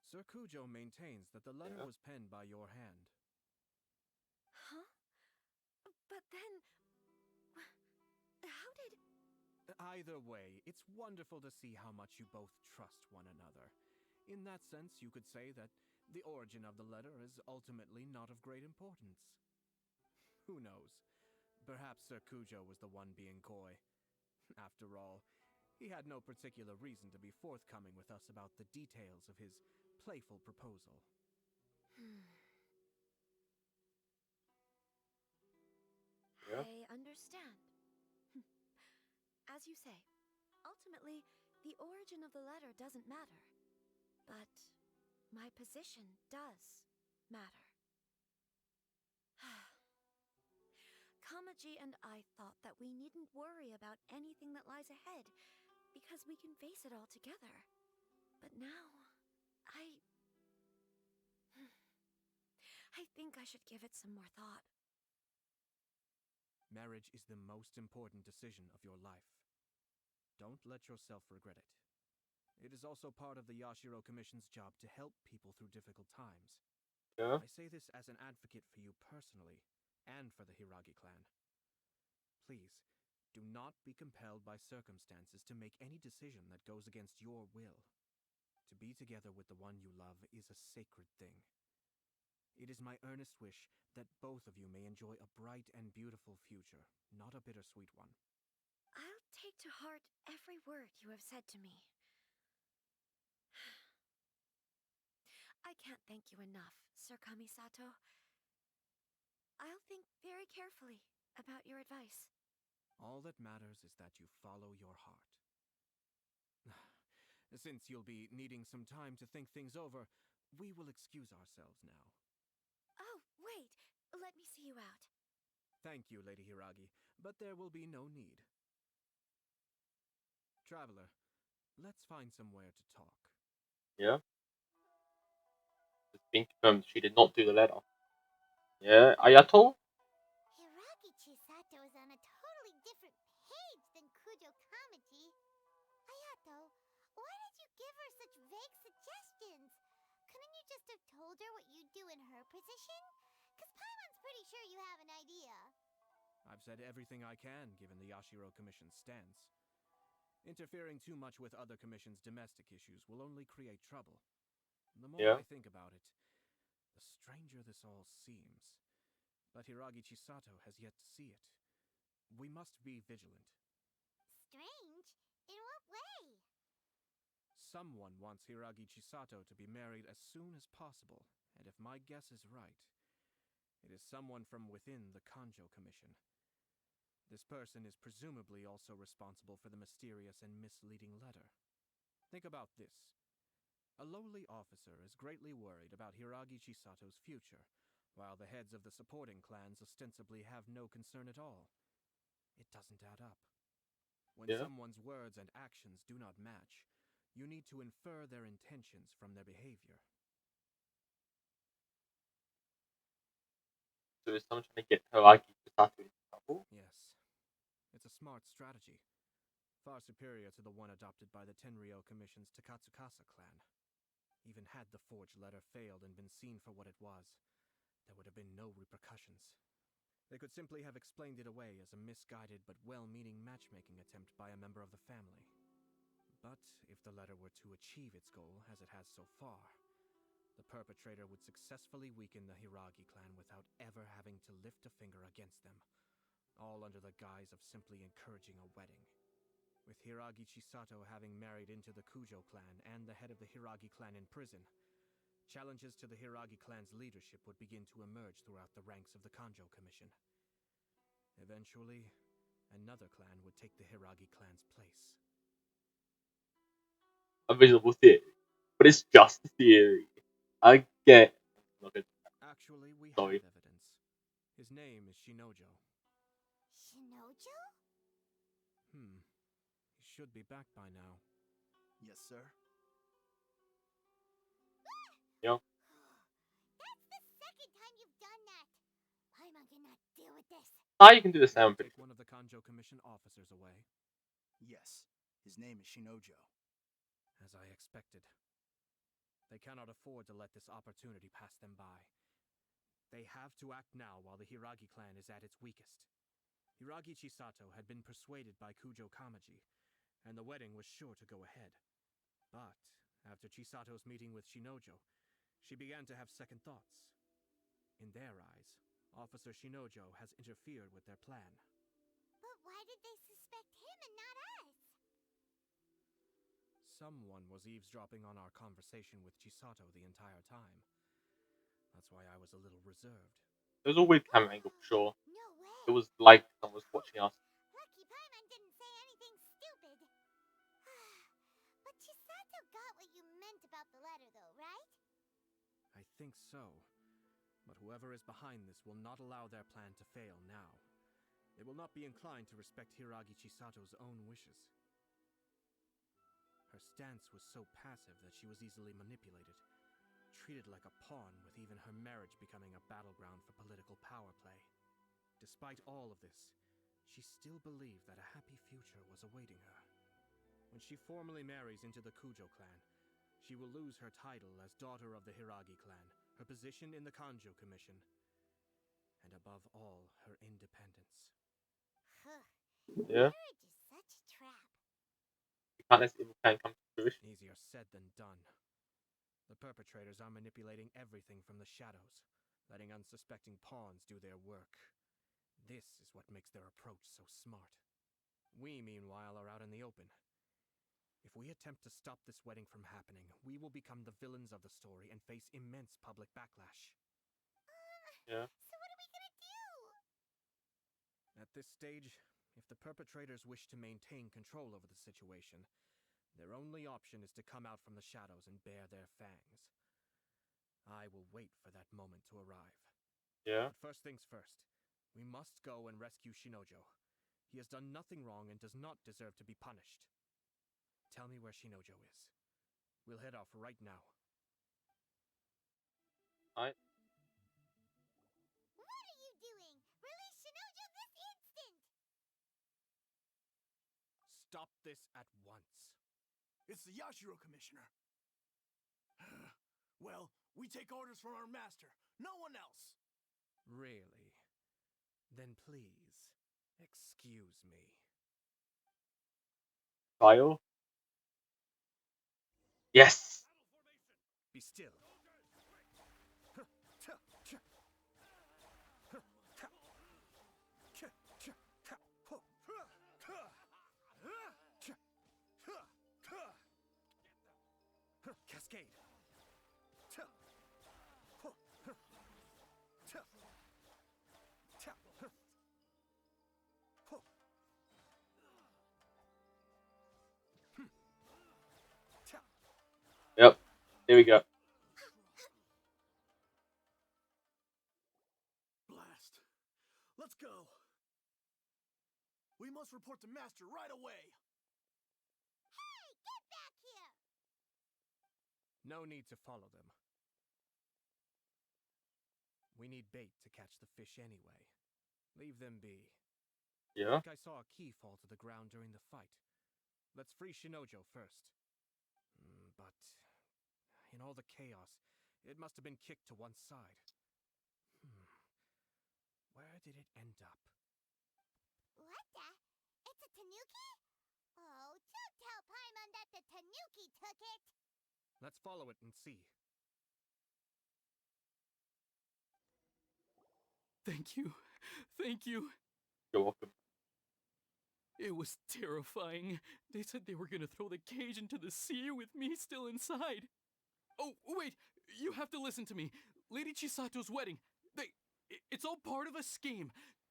Sir Kujo maintains that the letter was penned by your hand. Huh? But then... How did... Either way, it's wonderful to see how much you both trust one another. In that sense, you could say that The origin of the letter is ultimately not of great importance. Who knows? Perhaps Sir Kujo was the one being coy. After all, he had no particular reason to be forthcoming with us about the details of his playful proposal. Yeah. I understand. As you say, ultimately, the origin of the letter doesn't matter. But my position does matter. Kamaji and I thought that we needn't worry about anything that lies ahead, because we can face it all together. But now, I... I think I should give it some more thought. Marriage is the most important decision of your life. Don't let yourself regret it. It is also part of the Yashiro Commission's job to help people through difficult times. Yeah. I say this as an advocate for you personally, and for the Hiragi clan. Please, do not be compelled by circumstances to make any decision that goes against your will. To be together with the one you love is a sacred thing. It is my earnest wish that both of you may enjoy a bright and beautiful future, not a bittersweet one. I'll take to heart every word you have said to me. I can't thank you enough, Sir Kamisato. I'll think very carefully about your advice. All that matters is that you follow your heart. Since you'll be needing some time to think things over, we will excuse ourselves now. Oh, wait! Let me see you out. Thank you, Lady Hiragi, but there will be no need. Traveler, let's find somewhere to talk. Yeah. It's been confirmed she did not do the letter. Yeah. Ayato? Hiragi Chisato is on a totally different page than Kujo Kamaji. Ayato, why did you give her such vague suggestions? Couldn't you just have told her what you'd do in her position? Cause Paimon's pretty sure you have an idea. I've said everything I can, given the Yashiro Commission's stance. Interfering too much with other commissions' domestic issues will only create trouble. The more Yeah. I think about it, the stranger this all seems. But Hiragi Chisato has yet to see it. We must be vigilant. Strange? In what way? Someone wants Hiragi Chisato to be married as soon as possible, and if my guess is right, it is someone from within the Kanjo Commission. This person is presumably also responsible for the mysterious and misleading letter. Think about this. A lowly officer is greatly worried about Hiragi Chisato's future, while the heads of the supporting clans ostensibly have no concern at all. It doesn't add up. When Yeah. someone's words and actions do not match, you need to infer their intentions from their behavior. So is someone trying to get Hiragi Chisato into trouble? Yes, it's a smart strategy, far superior to the one adopted by the Tenryou Commission's Takatsukasa clan. Even had the forged letter failed and been seen for what it was, there would have been no repercussions. They could simply have explained it away as a misguided but well-meaning matchmaking attempt by a member of the family. But if the letter were to achieve its goal, as it has so far, the perpetrator would successfully weaken the Hiragi clan without ever having to lift a finger against them, all under the guise of simply encouraging a wedding. With Hiragi Chisato having married into the Kujo clan and the head of the Hiragi clan in prison, challenges to the Hiragi clan's leadership would begin to emerge throughout the ranks of the Kanjo Commission. Eventually, another clan would take the Hiragi clan's place. A reasonable theory. But it's just a theory. I get. Actually, we Sorry. have evidence. His name is Shinojo. Shinojo? He should be back by now. Yes, sir. Yeah. That's the second time you've done that. Paimon cannot deal with this. You can do the same. Take one of the Kanjo Commission officers away. Yes, his name is Shinojo. As I expected. They cannot afford to let this opportunity pass them by. They have to act now while the Hiragi clan is at its weakest. Hiragi Chisato had been persuaded by Kujo Kamaji, and the wedding was sure to go ahead. But after Chisato's meeting with Shinojo, She began to have second thoughts. In their eyes, Officer Shinojo has interfered with their plan. But why did they suspect him and not us? Someone was eavesdropping on our conversation with Chisato the entire time. That's why I was a little reserved. It was a weird camera angle for sure. No way. It was like someone was watching us. Lucky Paimon didn't say anything stupid. But Chisato got what you meant about the letter, though, right? I think so. But whoever is behind this will not allow their plan to fail now. They will not be inclined to respect Hiragi Chisato's own wishes. Her stance was so passive that she was easily manipulated, treated like a pawn, with even her marriage becoming a battleground for political power play. Despite all of this, she still believed that a happy future was awaiting her. When she formally marries into the Kujo clan, she will lose her title as daughter of the Hiragi clan, her position in the Kanjo Commission, and above all, her independence. Yeah. Marriage is such a trap. You can't let this evil plan come to fruition. Easier said than done. The perpetrators are manipulating everything from the shadows, letting unsuspecting pawns do their work. This is what makes their approach so smart. We, meanwhile, are out in the open. If we attempt to stop this wedding from happening, we will become the villains of the story and face immense public backlash. Yeah. So what are we gonna do? At this stage, if the perpetrators wish to maintain control over the situation, their only option is to come out from the shadows and bare their fangs. I will wait for that moment to arrive. Yeah. But first things first, we must go and rescue Shinojo. He has done nothing wrong and does not deserve to be punished. Tell me where Shinojo is. We'll head off right now. Alright. What are you doing? Release Shinojo this instant! Stop this at once. It's the Yashiro Commissioner. Well, we take orders from our master, no one else. Really? Then please, excuse me. Kyle? Yes! Be still. Cascade. Yep. Here we go. Blast. Let's go. We must report to Master right away. Hey, get back here! No need to follow them. We need bait to catch the fish anyway. Leave them be. Yeah. I think I saw a key fall to the ground during the fight. Let's free Shinojo first. But in all the chaos, it must have been kicked to one side. Where did it end up? What the? It's a tanuki? Oh, don't tell Paimon that the tanuki took it! Let's follow it and see. Thank you. Thank you. You're welcome. It was terrifying. They said they were gonna throw the cage into the sea with me still inside. Oh, wait! You have to listen to me. Lady Chisato's wedding. It's all part of a scheme.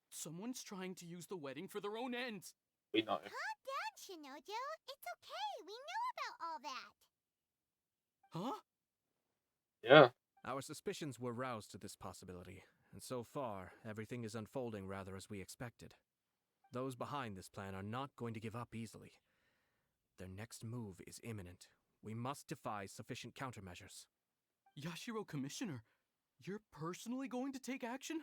Someone's trying to use the wedding for their own ends. We know. Calm down, Shinojo. It's okay. We know about all that. Huh? Yeah. Our suspicions were roused to this possibility, and so far, everything is unfolding rather as we expected. Those behind this plan are not going to give up easily. Their next move is imminent. We must devise sufficient countermeasures. Yashiro Commissioner, you're personally going to take action?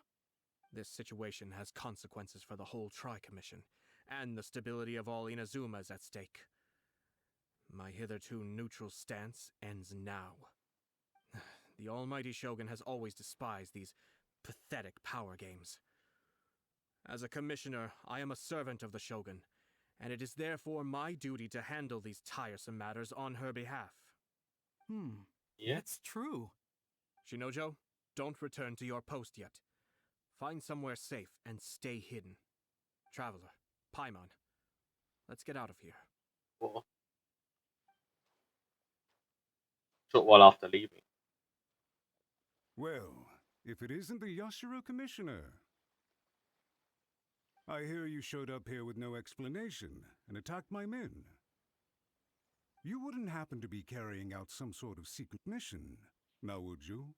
This situation has consequences for the whole Tri-Commission, and the stability of all Inazuma is at stake. My hitherto neutral stance ends now. The almighty Shogun has always despised these pathetic power games. As a commissioner, I am a servant of the Shogun, and it is therefore my duty to handle these tiresome matters on her behalf. Yeah. That's true. Shinojo, don't return to your post yet. Find somewhere safe and stay hidden. Traveler, Paimon, let's get out of here. What? Short while after leaving. Well, if it isn't the Yashiro Commissioner. I hear you showed up here with no explanation and attacked my men. You wouldn't happen to be carrying out some sort of secret mission, now would you?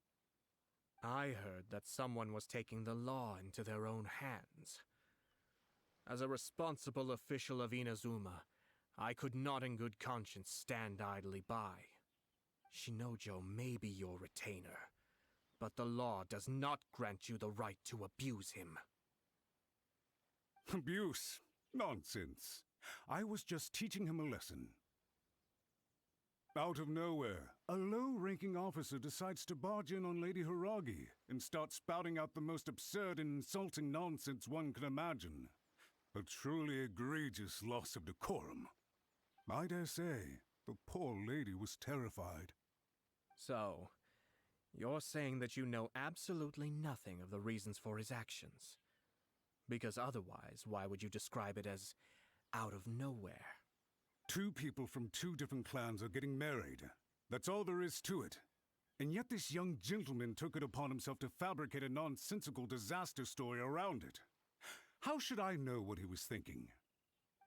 I heard that someone was taking the law into their own hands. As a responsible official of Inazuma, I could not in good conscience stand idly by. Shinojo may be your retainer, but the law does not grant you the right to abuse him. Abuse? Nonsense. I was just teaching him a lesson. Out of nowhere, a low-ranking officer decides to barge in on Lady Hiragi and start spouting out the most absurd and insulting nonsense one can imagine. A truly egregious loss of decorum. I dare say, the poor lady was terrified. So, you're saying that you know absolutely nothing of the reasons for his actions? Because otherwise, why would you describe it as out of nowhere? Two people from two different clans are getting married. That's all there is to it. And yet this young gentleman took it upon himself to fabricate a nonsensical disaster story around it. How should I know what he was thinking?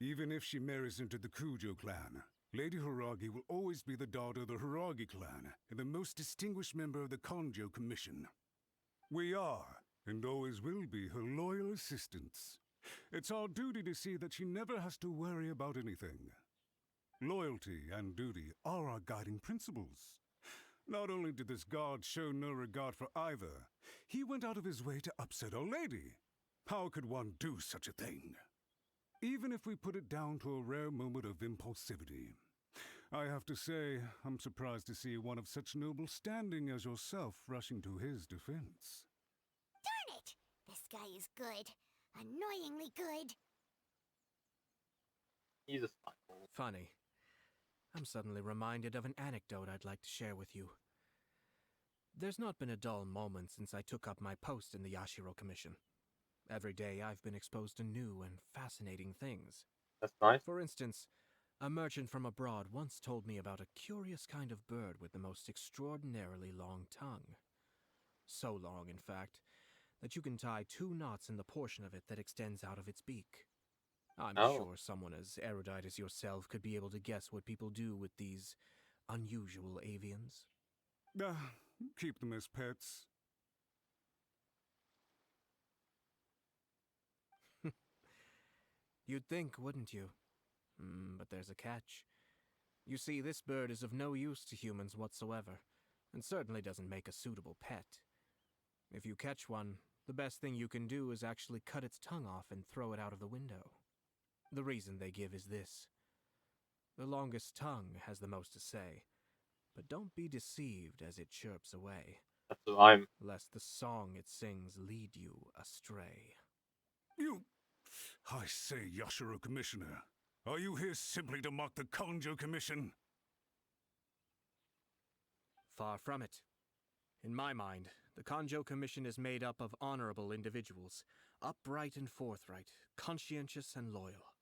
Even if she marries into the Kujo clan, Lady Hiragi will always be the daughter of the Hiragi clan and the most distinguished member of the Kanjo Commission. We are, and always will be, her loyal assistants. It's our duty to see that she never has to worry about anything. Loyalty and duty are our guiding principles. Not only did this guard show no regard for either, he went out of his way to upset our lady. How could one do such a thing? Even if we put it down to a rare moment of impulsivity. I have to say, I'm surprised to see one of such noble standing as yourself rushing to his defense. Darn it! This guy is good. Annoyingly good. He's a spiteful. Funny. I'm suddenly reminded of an anecdote I'd like to share with you. There's not been a dull moment since I took up my post in the Yashiro Commission. Every day I've been exposed to new and fascinating things. That's nice. For instance, a merchant from abroad once told me about a curious kind of bird with the most extraordinarily long tongue. So long, in fact, that you can tie 2 knots in the portion of it that extends out of its beak. I'm sure someone as erudite as yourself could be able to guess what people do with these unusual avians. Keep them as pets. You'd think, wouldn't you? But there's a catch. You see, this bird is of no use to humans whatsoever, and certainly doesn't make a suitable pet. If you catch one, the best thing you can do is actually cut its tongue off and throw it out of the window. The reason they give is this. The longest tongue has the most to say, but don't be deceived as it chirps away. That's what I'm. Lest the song it sings lead you astray. I say, Yashiro Commissioner, are you here simply to mock the Kanjo Commission? Far from it. In my mind, the Kanjo Commission is made up of honorable individuals, upright and forthright, conscientious and loyal.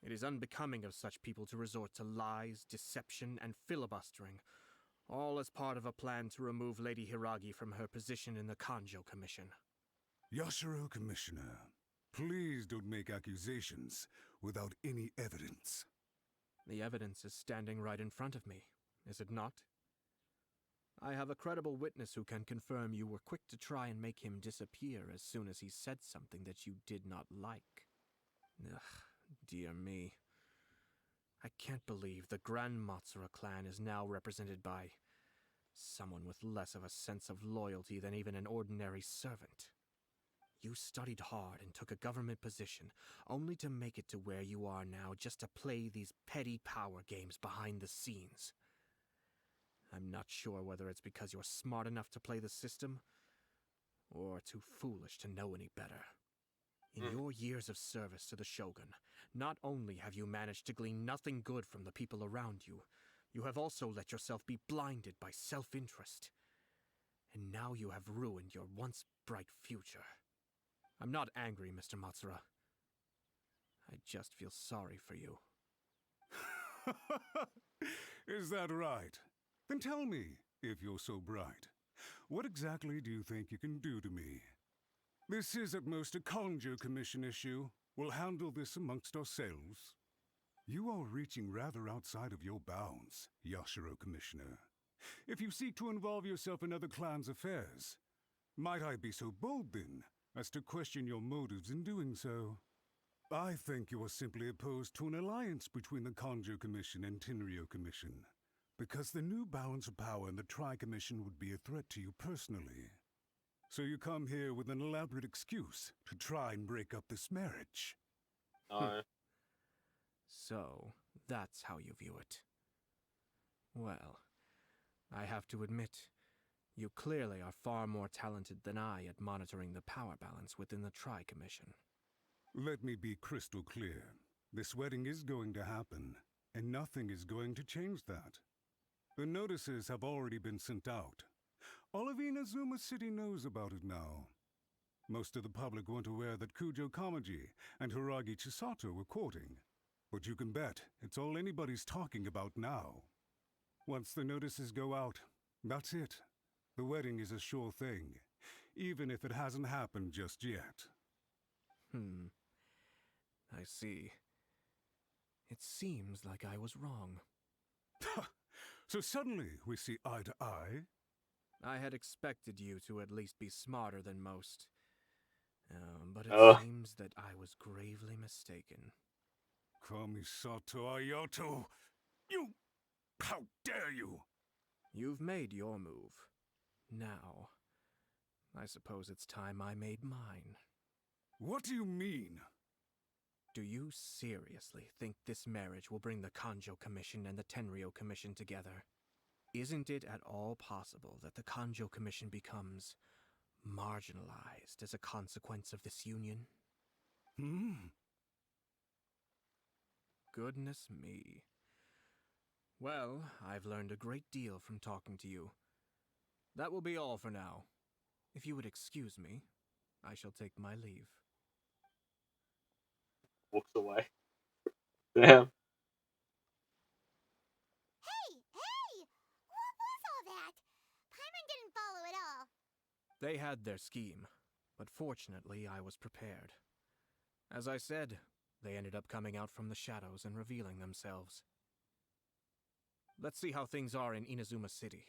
It is unbecoming of such people to resort to lies, deception, and filibustering, all as part of a plan to remove Lady Hiragi from her position in the Kanjo Commission. Yashiro Commissioner, please don't make accusations without any evidence. The evidence is standing right in front of me, is it not? I have a credible witness who can confirm you were quick to try and make him disappear as soon as he said something that you did not like. Ugh, dear me. I can't believe the Grand Matsura clan is now represented by someone with less of a sense of loyalty than even an ordinary servant. You studied hard and took a government position, only to make it to where you are now just to play these petty power games behind the scenes. I'm not sure whether it's because you're smart enough to play the system, or too foolish to know any better. In your years of service to the Shogun, not only have you managed to glean nothing good from the people around you, you have also let yourself be blinded by self-interest. and now you have ruined your once bright future. I'm not angry, Mr. Matsura. I just feel sorry for you. Is that right? Then tell me, if you're so bright, what exactly do you think you can do to me? This is at most a Kanjo Commission issue. We'll handle this amongst ourselves. You are reaching rather outside of your bounds, Yashiro Commissioner. If you seek to involve yourself in other clans' affairs, might I be so bold then, as to question your motives in doing so? I think you are simply opposed to an alliance between the Kanjo Commission and Tenryo Commission, because the new balance of power in the Tri-Commission would be a threat to you personally. So you come here with an elaborate excuse to try and break up this marriage. No. So, that's how you view it. Well, I have to admit, you clearly are far more talented than I at monitoring the power balance within the Tri-Commission. Let me be crystal clear. This wedding is going to happen, and nothing is going to change that. The notices have already been sent out. All of Inazuma City knows about it now. Most of the public weren't aware that Kujo Kamaji and Hiragi Chisato were courting. But you can bet it's all anybody's talking about now. Once the notices go out, that's it. The wedding is a sure thing, even if it hasn't happened just yet. I see. It seems like I was wrong. So suddenly we see eye to eye? I had expected you to at least be smarter than most. But it seems that I was gravely mistaken. Kamisato Ayato! You... How dare you! You've made your move. Now, I suppose it's time I made mine. What do you mean? Do you seriously think this marriage will bring the Kanjo Commission and the Tenryo Commission together? Isn't it at all possible that the Kanjo Commission becomes marginalized as a consequence of this union? Goodness me. Well, I've learned a great deal from talking to you. That will be all for now. If you would excuse me, I shall take my leave. Walks away. Damn. Hey! What was all that? Paimon didn't follow at all. They had their scheme, but fortunately I was prepared. As I said, they ended up coming out from the shadows and revealing themselves. Let's see how things are in Inazuma City.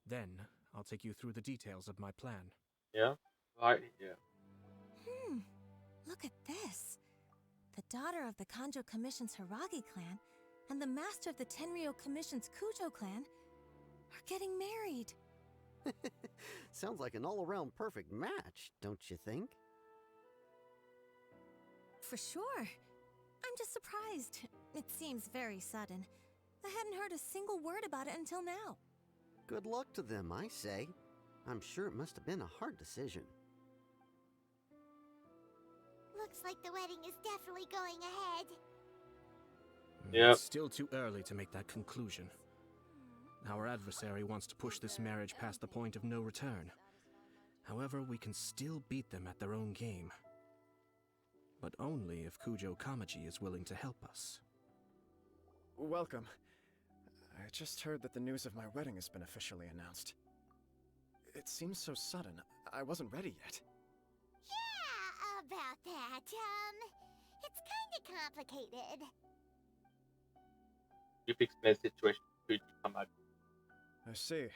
Then, I'll take you through the details of my plan. Yeah? Right here. Look at this. The daughter of the Kanjo Commission's Hiragi clan and the master of the Tenryo Commission's Kujo clan are getting married. Sounds like an all-around perfect match, don't you think? For sure. I'm just surprised. It seems very sudden. I hadn't heard a single word about it until now. Good luck to them, I say. I'm sure it must have been a hard decision. Looks like the wedding is definitely going ahead. Yep. It's still too early to make that conclusion. Our adversary wants to push this marriage past the point of no return. However, we can still beat them at their own game. But only if Kujo Kamaji is willing to help us. Welcome. I just heard that the news of my wedding has been officially announced. It seems so sudden. I wasn't ready yet. Yeah, about that. It's kinda complicated. You've explained the situation to Kamaji. I see.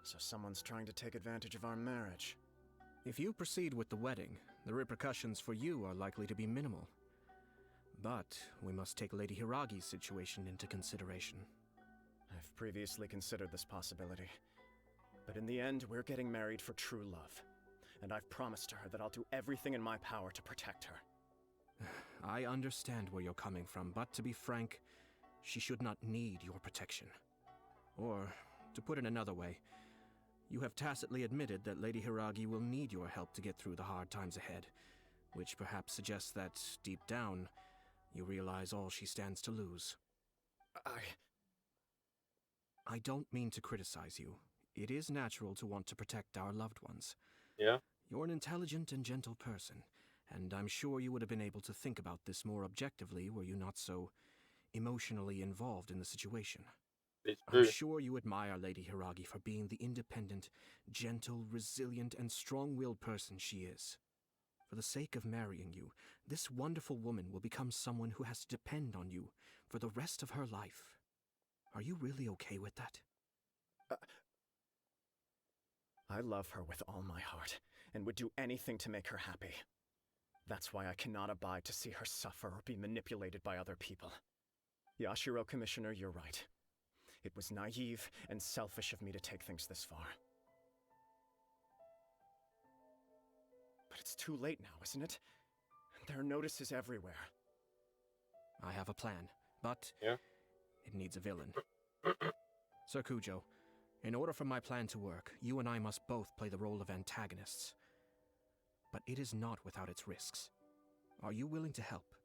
So someone's trying to take advantage of our marriage. If you proceed with the wedding, the repercussions for you are likely to be minimal. But we must take Lady Hiragi's situation into consideration. I've previously considered this possibility. But in the end, we're getting married for true love. And I've promised her that I'll do everything in my power to protect her. I understand where you're coming from, but to be frank, she should not need your protection. Or, to put it another way, you have tacitly admitted that Lady Hiragi will need your help to get through the hard times ahead, which perhaps suggests that, deep down, you realize all she stands to lose. I don't mean to criticize you. it is natural to want to protect our loved ones. Yeah. You're an intelligent and gentle person, and I'm sure you would have been able to think about this more objectively were you not so emotionally involved in the situation. It's I'm true. sure you admire Lady Hiragi for being the independent, gentle, resilient, and strong-willed person she is. For the sake of marrying you, this wonderful woman will become someone who has to depend on you for the rest of her life. Are you really okay with that? I love her with all my heart, and would do anything to make her happy. That's why I cannot abide to see her suffer or be manipulated by other people. Yashiro Commissioner, you're right. It was naive and selfish of me to take things this far. But it's too late now, isn't it? There are notices everywhere. I have a plan, but Yeah. it needs a villain. Sir Kujo, in order for my plan to work, you and I must both play the role of antagonists. But it is not without its risks. Are you willing to help?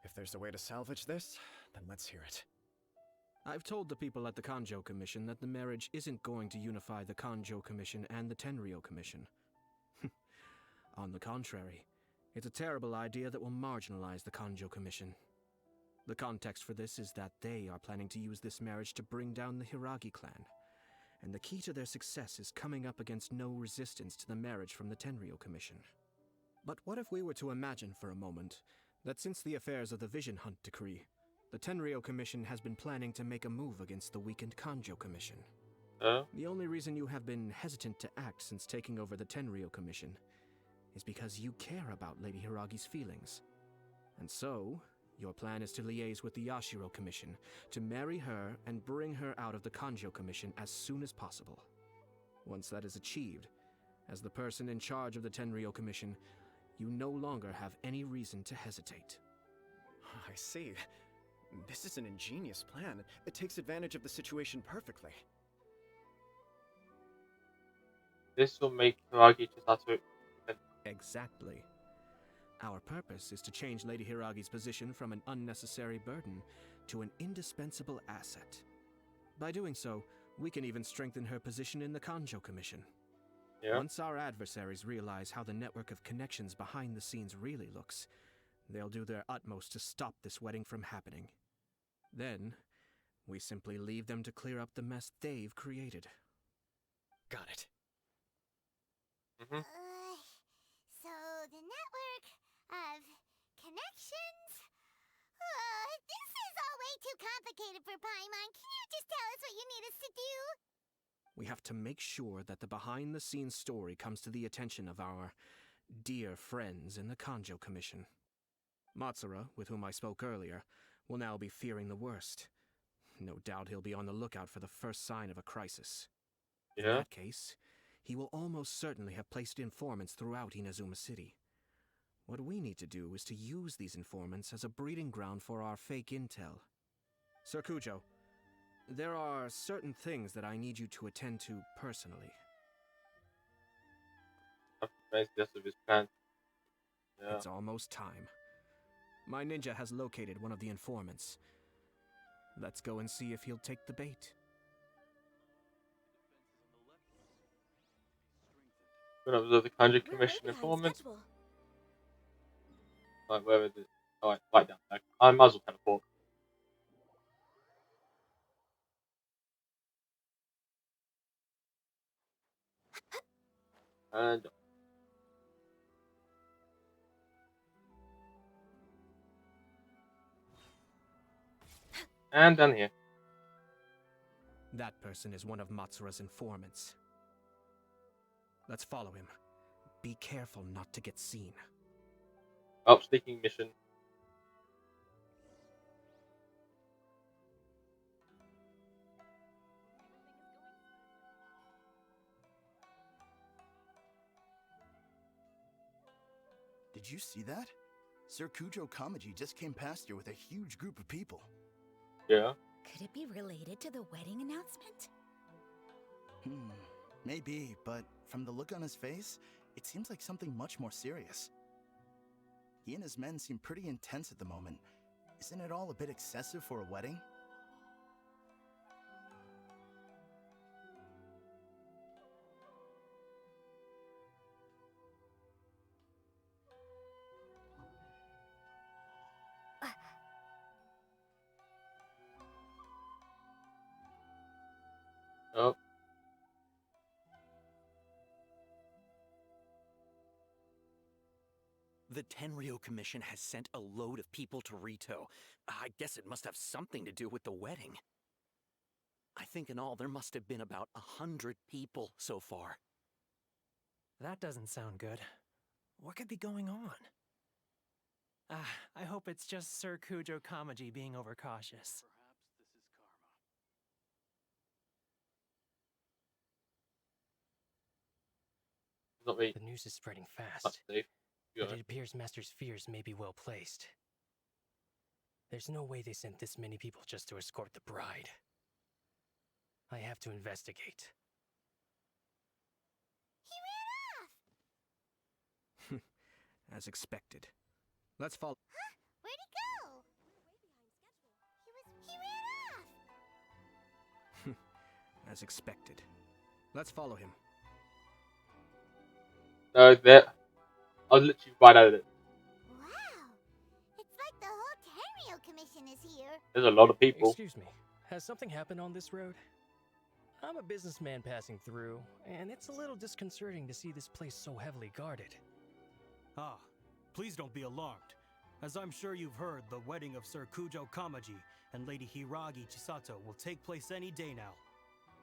If there's a way to salvage this, then let's hear it. I've told the people at the Kanjo Commission that the marriage isn't going to unify the Kanjo Commission and the Tenryou Commission. On the contrary, it's a terrible idea that will marginalize the Kanjo Commission. The context for this is that they are planning to use this marriage to bring down the Hiragi clan, and the key to their success is coming up against no resistance to the marriage from the Tenryou Commission. But what if we were to imagine for a moment that since the affairs of the Vision Hunt Decree, the Tenryou Commission has been planning to make a move against the weakened Kanjo Commission? The only reason you have been hesitant to act since taking over the Tenryou Commission is because you care about Lady Hiragi's feelings. And so, your plan is to liaise with the Yashiro Commission to marry her and bring her out of the Kanjo Commission as soon as possible. Once that is achieved, as the person in charge of the Tenryou Commission, you no longer have any reason to hesitate. I see. This is an ingenious plan. It takes advantage of the situation perfectly. This will make Hiragi Chisato. Exactly. Our purpose is to change Lady Hiragi's position from an unnecessary burden to an indispensable asset. By doing so, we can even strengthen her position in the Kanjo Commission. Yeah. Once our adversaries realize how the network of connections behind the scenes really looks, they'll do their utmost to stop this wedding from happening. Then, we simply leave them to clear up the mess they've created. Got it. So the network of connections? This is all way too complicated for Paimon. Can you just tell us what you need us to do? We have to make sure that the behind-the-scenes story comes to the attention of our dear friends in the Kanjo Commission. Matsura, with whom I spoke earlier, will now be fearing the worst. No doubt he'll be on the lookout for the first sign of a crisis. Yeah. In that case, he will almost certainly have placed informants throughout Inazuma City. What we need to do is to use these informants as a breeding ground for our fake intel. Sir Kujo, there are certain things that I need you to attend to personally. This of his plan. Yeah. It's almost time. My ninja has located one of the informants. Let's go and see if he'll take the bait. When I was at the Kanji Commission informants. Like, wherever it is. Alright, right down. Like, I might as well teleport. And down here. That person is one of Matsura's informants. Let's follow him. Be careful not to get seen. Oh, sneaking mission. Did you see that? Sir Kujo Kamaji just came past here with a huge group of people. Yeah. Could it be related to the wedding announcement? Maybe, but from the look on his face, it seems like something much more serious. He and his men seem pretty intense at the moment. Isn't it all a bit excessive for a wedding? The Tenryo Commission has sent a load of people to Rito. I guess it must have something to do with the wedding. I think in all there must have been about 100 people so far. That doesn't sound good. What could be going on? I hope it's just Sir Kujo Kamaji being overcautious. Not me. The news is spreading That's fast, safe. but it appears Master's fears may be well placed. There's no way they sent this many people just to escort the bride. I have to investigate. He ran off! As expected. Let's follow. Huh? Where'd he go? He ran off! As expected. Let's follow him. No, there. I was literally right out of it. Wow! It's like the whole Tenryo Commission is here. There's a lot of people. Excuse me, has something happened on this road? I'm a businessman passing through, and it's a little disconcerting to see this place so heavily guarded. Ah, please don't be alarmed. As I'm sure you've heard, the wedding of Sir Kujo Kamaji and Lady Hiragi Chisato will take place any day now.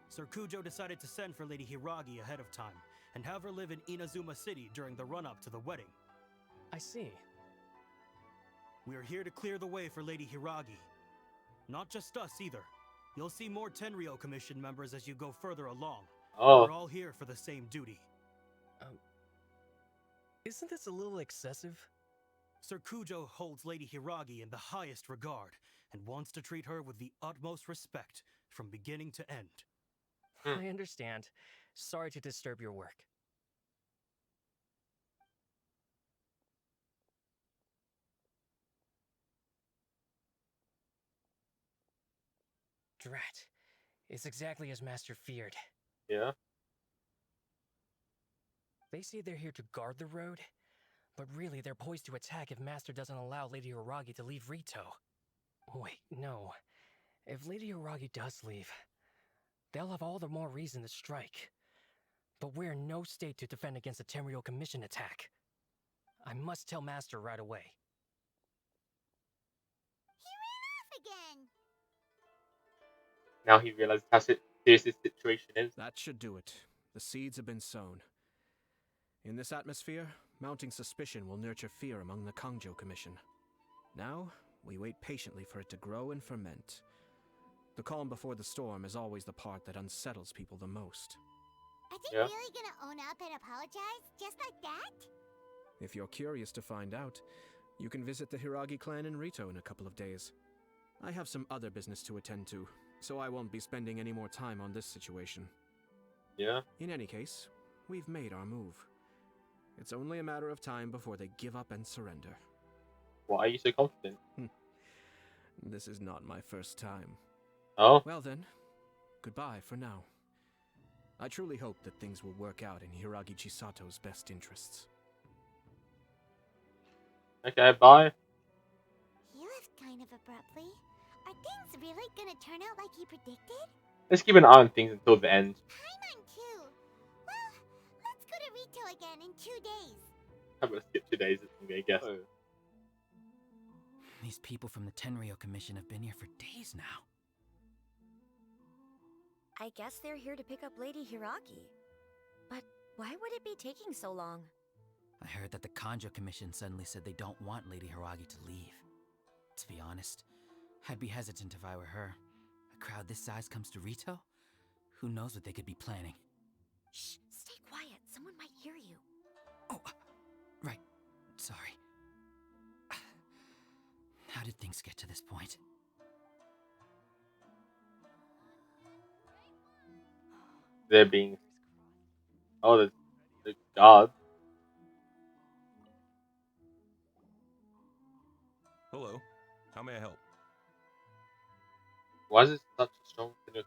Sir Kujo decided to send for Lady Hiragi ahead of time and have her live in Inazuma City during the run-up to the wedding. I see. We are here to clear the way for Lady Hiragi. Not just us either. You'll see more Tenryo Commission members as you go further along. Oh. We're all here for the same duty. Isn't this a little excessive? Sir Kujo holds Lady Hiragi in the highest regard and wants to treat her with the utmost respect from beginning to end. I understand. Sorry to disturb your work. Drat. It's exactly as Master feared. Yeah. They say they're here to guard the road, but really they're poised to attack if Master doesn't allow Lady Hiragi to leave Rito. Wait, no. If Lady Hiragi does leave, they'll have all the more reason to strike. But we're in no state to defend against a Tenryo Commission attack. I must tell Master right away. He ran off again! Now he realizes how serious this situation is. That should do it. The seeds have been sown. In this atmosphere, mounting suspicion will nurture fear among the Kangjo Commission. Now, we wait patiently for it to grow and ferment. The calm before the storm is always the part that unsettles people the most. Are they really gonna own up and apologize? Just like that? If you're curious to find out, you can visit the Hiragi clan in Rito in a couple of days. I have some other business to attend to, so I won't be spending any more time on this situation. Yeah? In any case, we've made our move. It's only a matter of time before they give up and surrender. Why are you so confident? This is not my first time. Oh? Well then, goodbye for now. I truly hope that things will work out in Hiragi Chisato's best interests. Okay, bye. He left kind of abruptly. Are things really gonna turn out like he predicted? Let's keep an eye on things until the end. Paimon too. Well, let's go to Rito again in 2 days. I'm gonna skip 2 days, I guess. Oh. These people from the Tenryo Commission have been here for days now. I guess they're here to pick up Lady Hiragi. But why would it be taking so long? I heard that the Kanjo Commission suddenly said they don't want Lady Hiragi to leave. To be honest, I'd be hesitant if I were her. A crowd this size comes to Rito? Who knows what they could be planning? Shh, stay quiet. Someone might hear you. Oh, right. Sorry. How did things get to this point? They're being... Oh, the guard. Hello. How may I help? Why is it such a strong presence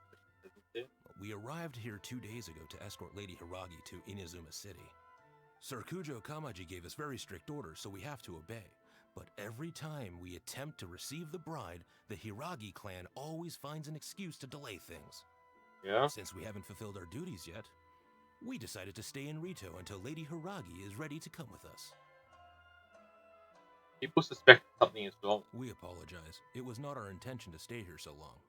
here? We arrived here 2 days ago to escort Lady Hiragi to Inazuma City. Sir Kujo Kamaji gave us very strict orders, so we have to obey. But every time we attempt to receive the bride, the Hiragi clan always finds an excuse to delay things. Yeah? Since we haven't fulfilled our duties yet, we decided to stay in Rito until Lady Hiragi is ready to come with us. People suspect something is wrong. We apologize. It was not our intention to stay here so long.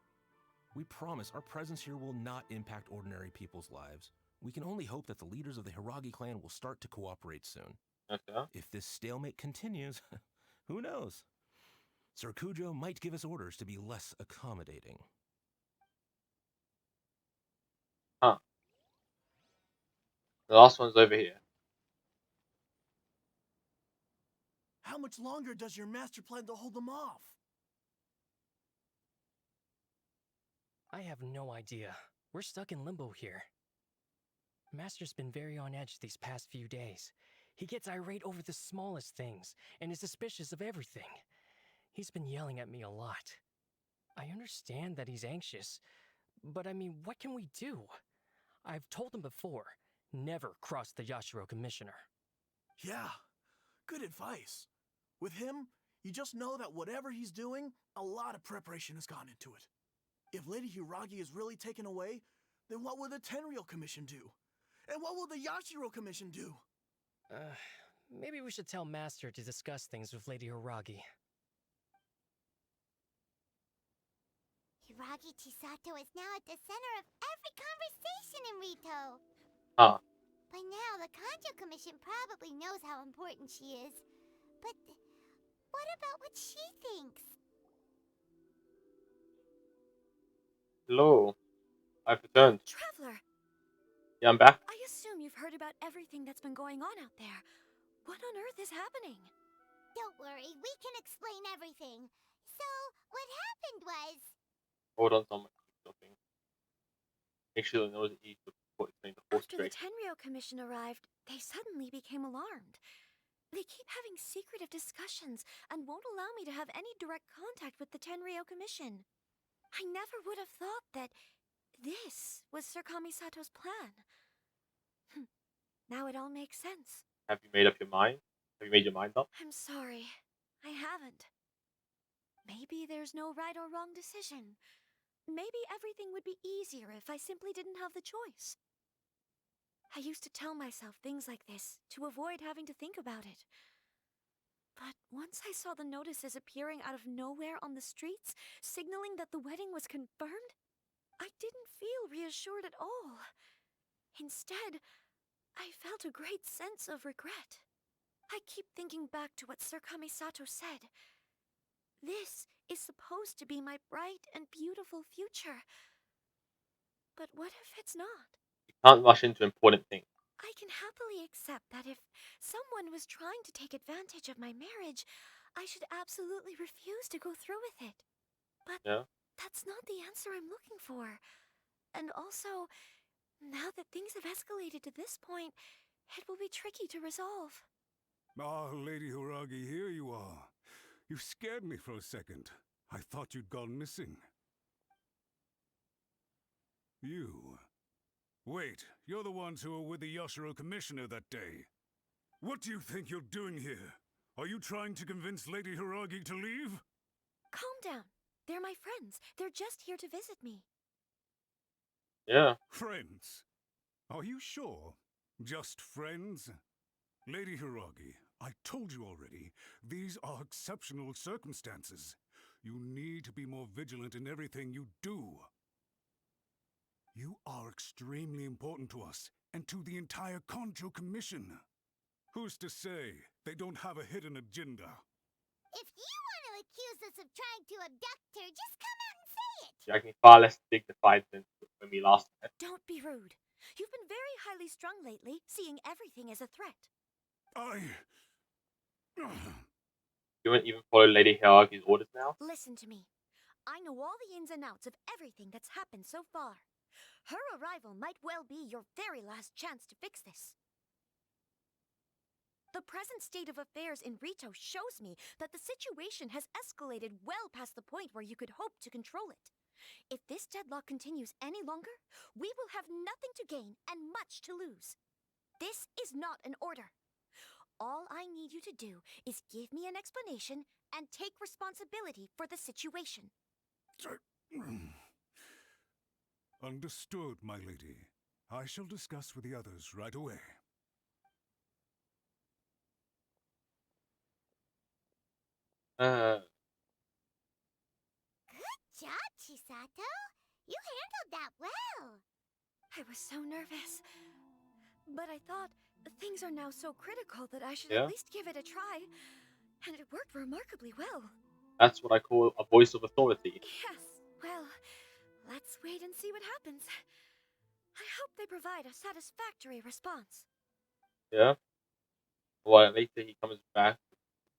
We promise our presence here will not impact ordinary people's lives. We can only hope that the leaders of the Hiragi clan will start to cooperate soon. Okay. If this stalemate continues, who knows? Sir Kujo might give us orders to be less accommodating. Huh. The last one's over here. How much longer does your master plan to hold them off? I have no idea. We're stuck in limbo here. Master's been very on edge these past few days. He gets irate over the smallest things and is suspicious of everything. He's been yelling at me a lot. I understand that he's anxious, but I mean, what can we do? I've told him before, never cross the Yashiro Commissioner. Yeah, good advice. With him, you just know that whatever he's doing, a lot of preparation has gone into it. If Lady Hiragi is really taken away, then what will the Tenryou Commission do? And what will the Yashiro Commission do? Maybe we should tell Master to discuss things with Lady Hiragi. Hiragi Chisato is now at the center of every conversation in Rito. Huh. By now, the Kanjo Commission probably knows how important she is. But what about what she thinks? Hello. I've returned. Traveler! Yeah, I'm back. I assume you've heard about everything that's been going on out there. What on earth is happening? Don't worry, we can explain everything. So, what happened was... Hold on, someone. Something. Make sure that knows easy to explain the whole After the situation. Tenryou Commission arrived, they suddenly became alarmed. They keep having secretive discussions and won't allow me to have any direct contact with the Tenryou Commission. I never would have thought that this was Sir Kamisato's plan. Now it all makes sense. Have you made up your mind? Have you made your mind up? I'm sorry. I haven't. Maybe there's no right or wrong decision. Maybe everything would be easier if I simply didn't have the choice. I used to tell myself things like this to avoid having to think about it. But once I saw the notices appearing out of nowhere on the streets, signaling that the wedding was confirmed, I didn't feel reassured at all. Instead, I felt a great sense of regret. I keep thinking back to what Sir Kamisato said. This is supposed to be my bright and beautiful future. But what if it's not? You can't rush into important things. I can happily accept that if someone was trying to take advantage of my marriage, I should absolutely refuse to go through with it. But Yeah. that's not the answer I'm looking for. And also, now that things have escalated to this point, it will be tricky to resolve. Ah, Lady Hiragi, here you are. You scared me for a second. I thought you'd gone missing. You. Wait, you're the ones who were with the Yashiro Commissioner that day. What do you think you're doing here? Are you trying to convince Lady Hiragi to leave? Calm down. They're my friends. They're just here to visit me. Yeah. Friends? Are you sure? Just friends? Lady Hiragi, I told you already, these are exceptional circumstances. You need to be more vigilant in everything you do. You are extremely important to us, and to the entire Kanjo Commission. Who's to say they don't have a hidden agenda? If you want to accuse us of trying to abduct her, just come out and say it! You're acting far less dignified than when we last met. Don't be rude. You've been very highly strung lately, seeing everything as a threat. You won't even follow Lady Hiragi's orders now? Listen to me. I know all the ins and outs of everything that's happened so far. Her arrival might well be your very last chance to fix this. The present state of affairs in Rito shows me that the situation has escalated well past the point where you could hope to control it. If this deadlock continues any longer, we will have nothing to gain and much to lose. This is not an order. All I need you to do is give me an explanation and take responsibility for the situation. Understood, my lady. I shall discuss with the others right away. 「 Lady Hiragi, このままでは Lady Hiragi が Rito を追い出すことになる」 I shall discuss with the others right away. Good job, Chisato. You handled that well. I was so nervous. But I thought things are now so critical that I should at Yeah, least give it a try. And it worked remarkably well. that's what I call a voice of authority. Yes, well, let's wait and see what happens. I hope they provide a satisfactory response. Yeah. Well, later he comes back to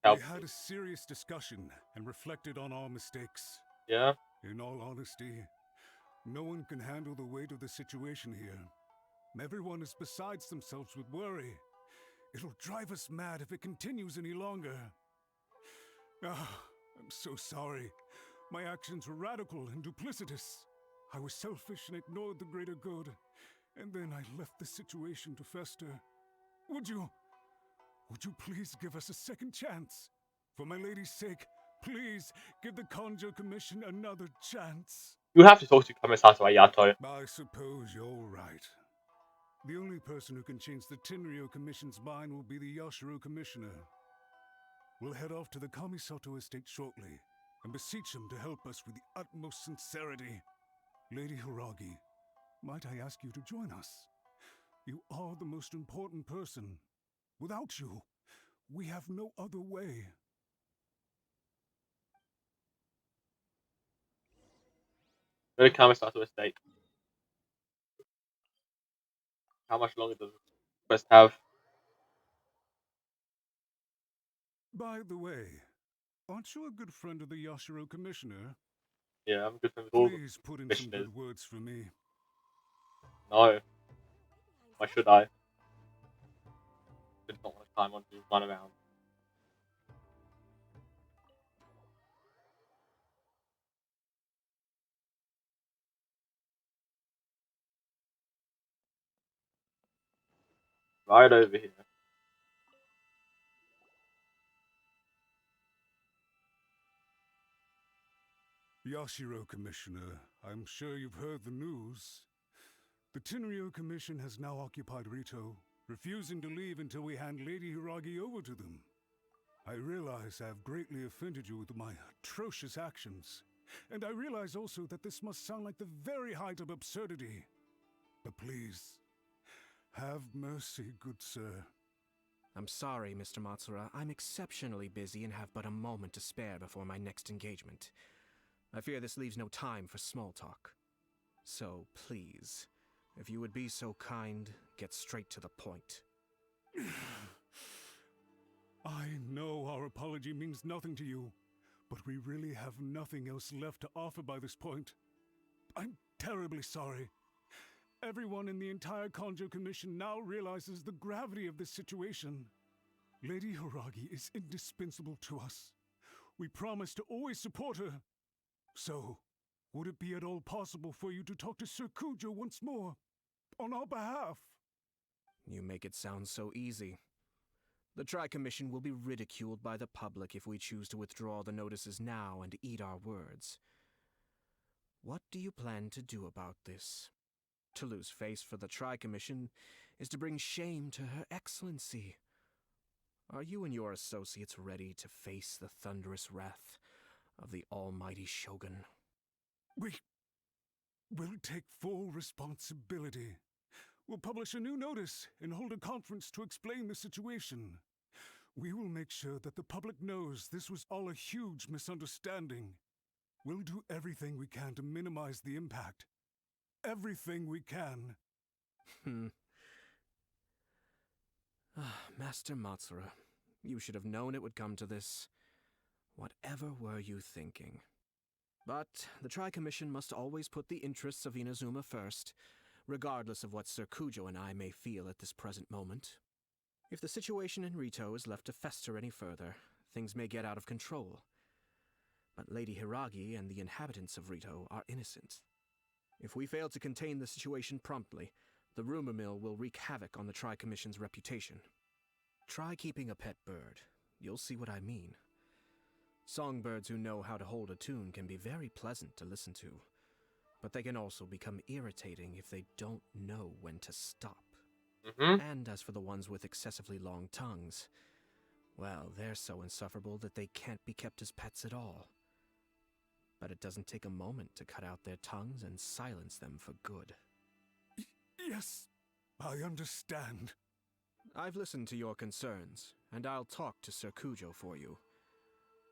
We help had you. a serious discussion and reflected on our mistakes. Yeah. In all honesty, no one can handle the weight of the situation here. Everyone is besides themselves with worry. It'll drive us mad if it continues any longer. I'm so sorry. My actions were radical and duplicitous. I was selfish and ignored the greater good. And then I left the situation to fester. Would you please give us a second chance? For my lady's sake, please give the Conjo Commission another chance. You have to talk to Kamisato Ayato. I suppose you're right. The only person who can change the Tenryou Commission's mind will be the Yashiro Commissioner. We'll head off to the Kamisato estate shortly and beseech him to help us with the utmost sincerity. Lady Hiragi, might I ask you to join us? You are the most important person. Without you, we have no other way. Go to Kamisato estate. How much longer does this quest have? By the way, aren't you a good friend of the Yashiro Commissioner? Yeah, I'm good friends with all the Please put in some commissioners. good words for me. No. Why should I? There's not much time on to run around. Right over here. Yashiro Commissioner, I'm sure you've heard the news. The Tenryou Commission has now occupied Rito, refusing to leave until we hand Lady Hiragi over to them. I realize I have greatly offended you with my atrocious actions, and I realize also that this must sound like the very height of absurdity. But please, have mercy, good sir. I'm sorry, Mr. Matsura. I'm exceptionally busy and have but a moment to spare before my next engagement. I fear this leaves no time for small talk. So, please, if you would be so kind, get straight to the point. I know our apology means nothing to you, but we really have nothing else left to offer by this point. I'm terribly sorry. Everyone in the entire Conjo Commission now realizes the gravity of this situation. Lady Hiragi is indispensable to us. We promise to always support her. So, would it be at all possible for you to talk to Sir Kujo once more, on our behalf? You make it sound so easy. The Tri-Commission will be ridiculed by the public if we choose to withdraw the notices now and eat our words. What do you plan to do about this? To lose face for the Tri-Commission is to bring shame to Her Excellency. Are you and your associates ready to face the thunderous wrath of the almighty Shogun? We will take full responsibility. We'll publish a new notice and hold a conference to explain the situation. We will make sure that the public knows this was all a huge misunderstanding. We'll do everything we can to minimize the impact. Everything we can. Master Matsura, you should have known it would come to this. Whatever were you thinking? But the Tri-Commission must always put the interests of Inazuma first, regardless of what Sir Kujo and I may feel at this present moment. If the situation in Rito is left to fester any further, things may get out of control. But Lady Hiragi and the inhabitants of Rito are innocent. If we fail to contain the situation promptly, the rumor mill will wreak havoc on the Tri-Commission's reputation. Try keeping a pet bird. You'll see what I mean. Songbirds who know how to hold a tune can be very pleasant to listen to, but they can also become irritating if they don't know when to stop. And as for the ones with excessively long tongues, Well, they're so insufferable that they can't be kept as pets at all. But it doesn't take a moment to cut out their tongues and silence them for good. Yes, I understand. I've listened to your concerns, and I'll talk to Sir Kujo for you.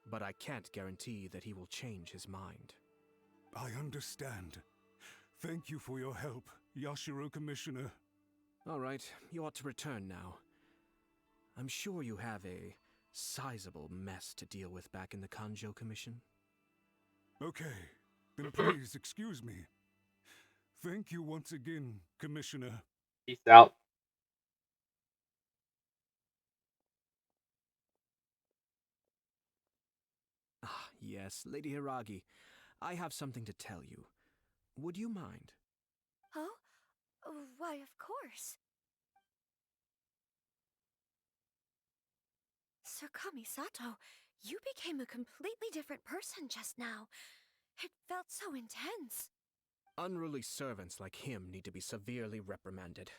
But I can't guarantee that he will change his mind. I understand. Thank you for your help, Yashiro Commissioner. All right, you ought to return now. I'm sure you have a sizable mess to deal with back in the Kanjo Commission. Okay, then please excuse me. Thank you once again, Commissioner. Peace out. Ah, yes, Lady Hiragi. I have something to tell you. Would you mind? Oh? Why, of course. Sir Kamisato, you became a completely different person just now. It felt so intense. Unruly servants like him need to be severely reprimanded.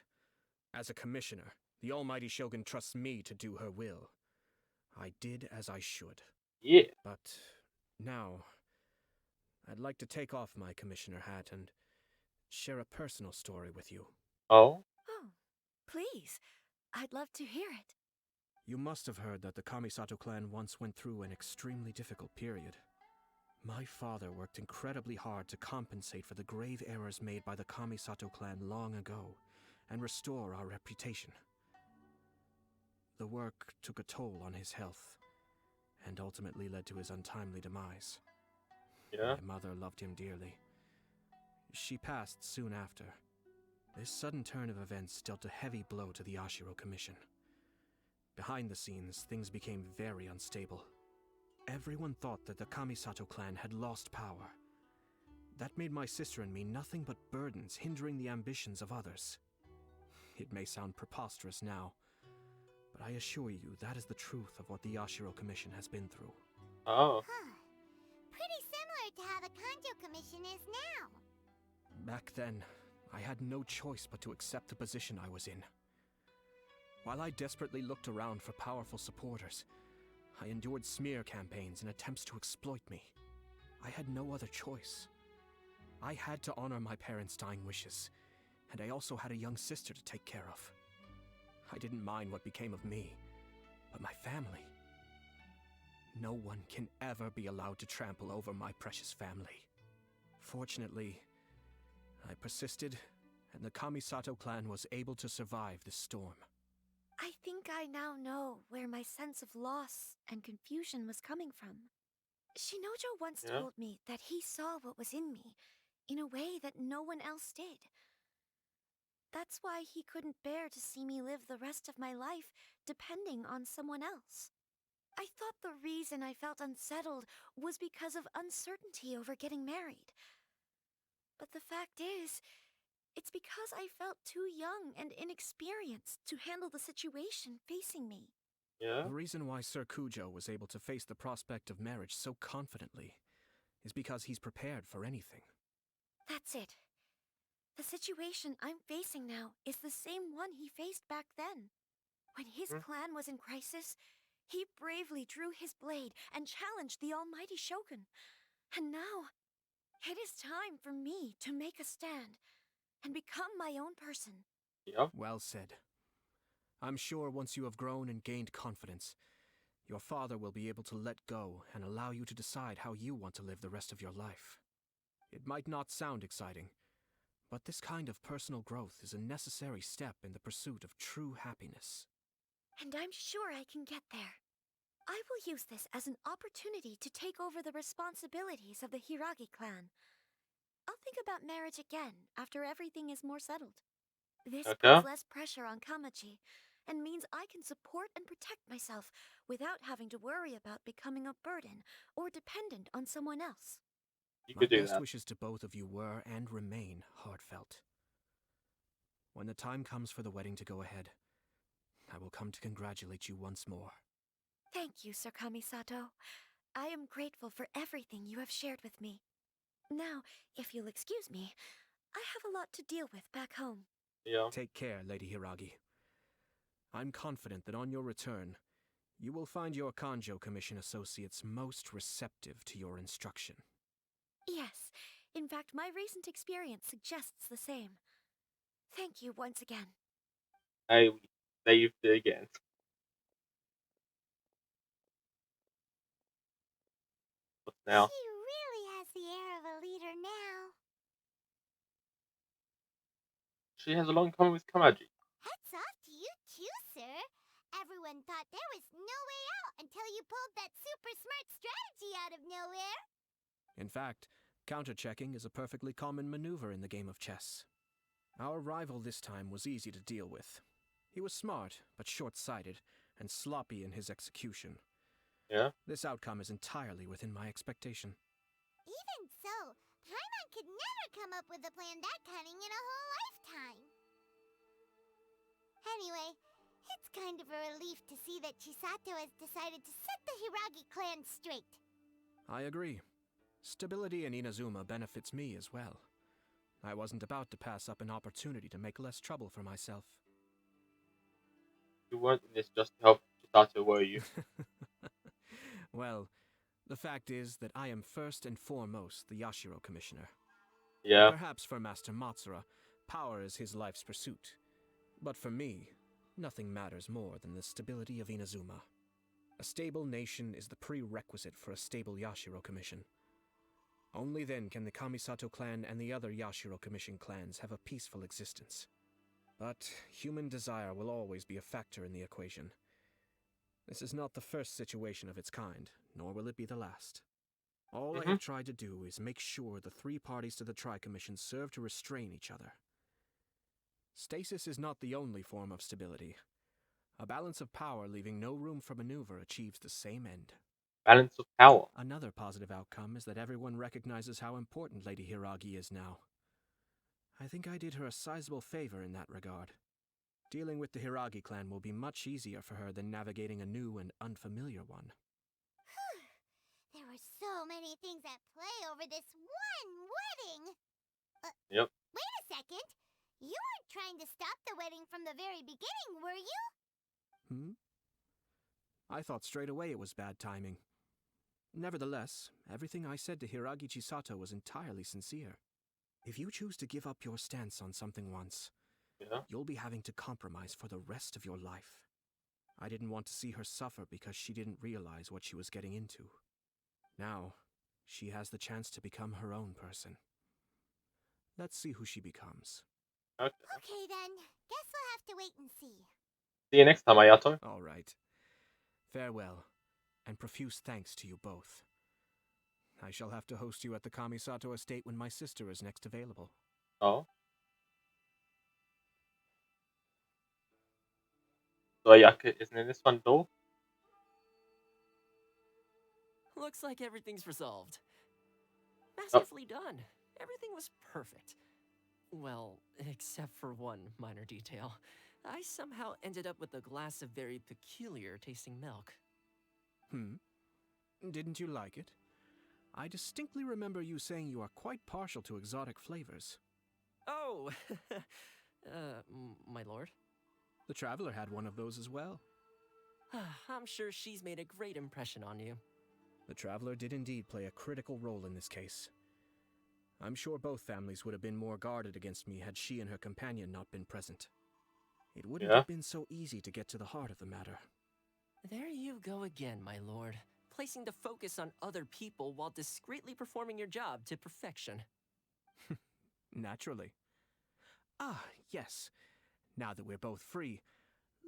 As a commissioner, the almighty Shogun trusts me to do her will. I did as I should. Yeah. But now, I'd like to take off my commissioner hat and share a personal story with you. Oh? Oh, please. I'd love to hear it. You must have heard that the Kamisato clan once went through an extremely difficult period. My father worked incredibly hard to compensate for the grave errors made by the Kamisato clan long ago and restore our reputation. The work took a toll on his health and ultimately led to his untimely demise. Yeah? My mother loved him dearly. She passed soon after. This sudden turn of events dealt a heavy blow to the Yashiro Commission. Behind the scenes, things became very unstable. Everyone thought that the Kamisato clan had lost power. That made my sister and me nothing but burdens hindering the ambitions of others. It may sound preposterous now, but I assure you that is the truth of what the Yashiro Commission has been through. Oh. Huh. Pretty similar to how the Kanjo Commission is now. Back then, I had no choice but to accept the position I was in. While I desperately looked around for powerful supporters, I endured smear campaigns and attempts to exploit me. I had no other choice. I had to honor my parents' dying wishes, and I also had a young sister to take care of. I didn't mind what became of me, but my family. No one can ever be allowed to trample over my precious family. Fortunately, I persisted, and the Kamisato clan was able to survive this storm. I think I now know where my sense of loss and confusion was coming from. Shinojo once Yeah? told me that he saw what was in me in a way that no one else did. That's why he couldn't bear to see me live the rest of my life depending on someone else. I thought the reason I felt unsettled was because of uncertainty over getting married. But the fact is, it's because I felt too young and inexperienced to handle the situation facing me. Yeah? The reason why Sir Kujo was able to face the prospect of marriage so confidently is because he's prepared for anything. That's it. The situation I'm facing now is the same one he faced back then. When his clan was in crisis, he bravely drew his blade and challenged the almighty Shogun. And now, it is time for me to make a stand and become my own person. Yeah? Well said. I'm sure once you have grown and gained confidence, your father will be able to let go and allow you to decide how you want to live the rest of your life. It might not sound exciting, but this kind of personal growth is a necessary step in the pursuit of true happiness. And I'm sure I can get there. I will use this as an opportunity to take over the responsibilities of the Hiragi clan. I'll think about marriage again after everything is more settled. This Okay? puts less pressure on Kamaji, and means I can support and protect myself without having to worry about becoming a burden or dependent on someone else. You My could do best that. wishes to both of you were and remain heartfelt. When the time comes for the wedding to go ahead, I will come to congratulate you once more. Thank you, Sir Kamisato. I am grateful for everything you have shared with me. Now, if you'll excuse me, I have a lot to deal with back home. Yeah. Take care, Lady Hiragi. I'm confident that on your return, You will find your Kanjo Commission associates most receptive to your instruction. Yes, in fact, my recent experience suggests the same. Thank you once again. Hey, we saved it again. What's now? She really has the air of a leader now. She has a long comment with Kamaji. Hats off to you too, sir. Everyone thought there was no way out until you pulled that super smart strategy out of nowhere. In fact, counter-checking is a perfectly common maneuver in the game of chess. Our rival this time was easy to deal with. He was smart, but short-sighted, and sloppy in his execution. Yeah? This outcome is entirely within my expectation. Even so, Paimon could never come up with a plan that cunning in a whole lifetime. Anyway, it's kind of a relief to see that Chisato has decided to set the Hiragi clan straight. I agree. Stability in Inazuma benefits me as well. I wasn't about to pass up an opportunity to make less trouble for myself. You weren't in this just to help Chisato, were you? Well, the fact is that I am first and foremost the Yashiro Commissioner. Yeah. Perhaps for Master Matsura, power is his life's pursuit. But for me, nothing matters more than the stability of Inazuma. A stable nation is the prerequisite for a stable Yashiro Commission. Only then can the Kamisato clan and the other Yashiro Commission clans have a peaceful existence. But human desire will always be a factor in the equation. This is not the first situation of its kind, nor will it be the last. All I have tried to do is make sure the three parties to the Tri-Commission serve to restrain each other. Stasis is not the only form of stability. A balance of power leaving no room for maneuver achieves the same end. Balance of power. Another positive outcome is that everyone recognizes how important Lady Hiragi is now. I think I did her a sizable favor in that regard. Dealing with the Hiragi clan will be much easier for her than navigating a new and unfamiliar one. There were so many things at play over this one wedding. Yep. Wait a second. You weren't trying to stop the wedding from the very beginning, were you? I thought straight away it was bad timing. Nevertheless, everything I said to Hiragi Chisato was entirely sincere. If you choose to give up your stance on something once, you'll be having to compromise for the rest of your life. I didn't want to see her suffer because she didn't realize what she was getting into. Now, she has the chance to become her own person. Let's see who she becomes. Okay then, guess we'll have to wait and see. See you next time, Ayato. All right. Farewell, and profuse thanks to you both. I shall have to host you at the Kamisato estate when my sister is next available. Oh. So Ayaka isn't in this one, though? Looks like everything's resolved. Masterfully done. Everything was perfect. Well, except for one minor detail. I somehow ended up with a glass of very peculiar tasting milk. Didn't you like it? I distinctly remember you saying you are quite partial to exotic flavors. Oh, my lord? The Traveler had one of those as well. I'm sure she's made a great impression on you. The Traveler did indeed play a critical role in this case. I'm sure both families would have been more guarded against me had she and her companion not been present. It wouldn't have been so easy to get to the heart of the matter. There you go again, my lord. Placing the focus on other people while discreetly performing your job to perfection. Naturally. Ah, yes. Now that we're both free,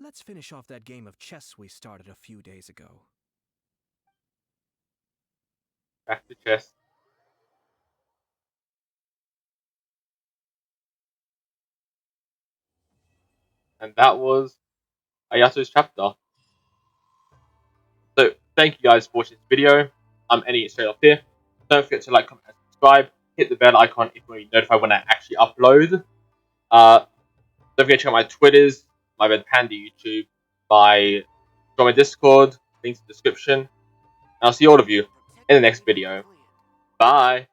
let's finish off that game of chess we started a few days ago. Back to chess. And that was Ayato's chapter. So, thank you guys for watching this video. I'm ending it straight off here. Don't forget to like, comment, and subscribe. Hit the bell icon if you're notified when I actually upload. Don't forget to check out my Twitters, my Red Panda YouTube, join my Discord, links in the description. And I'll see all of you in the next video. Bye!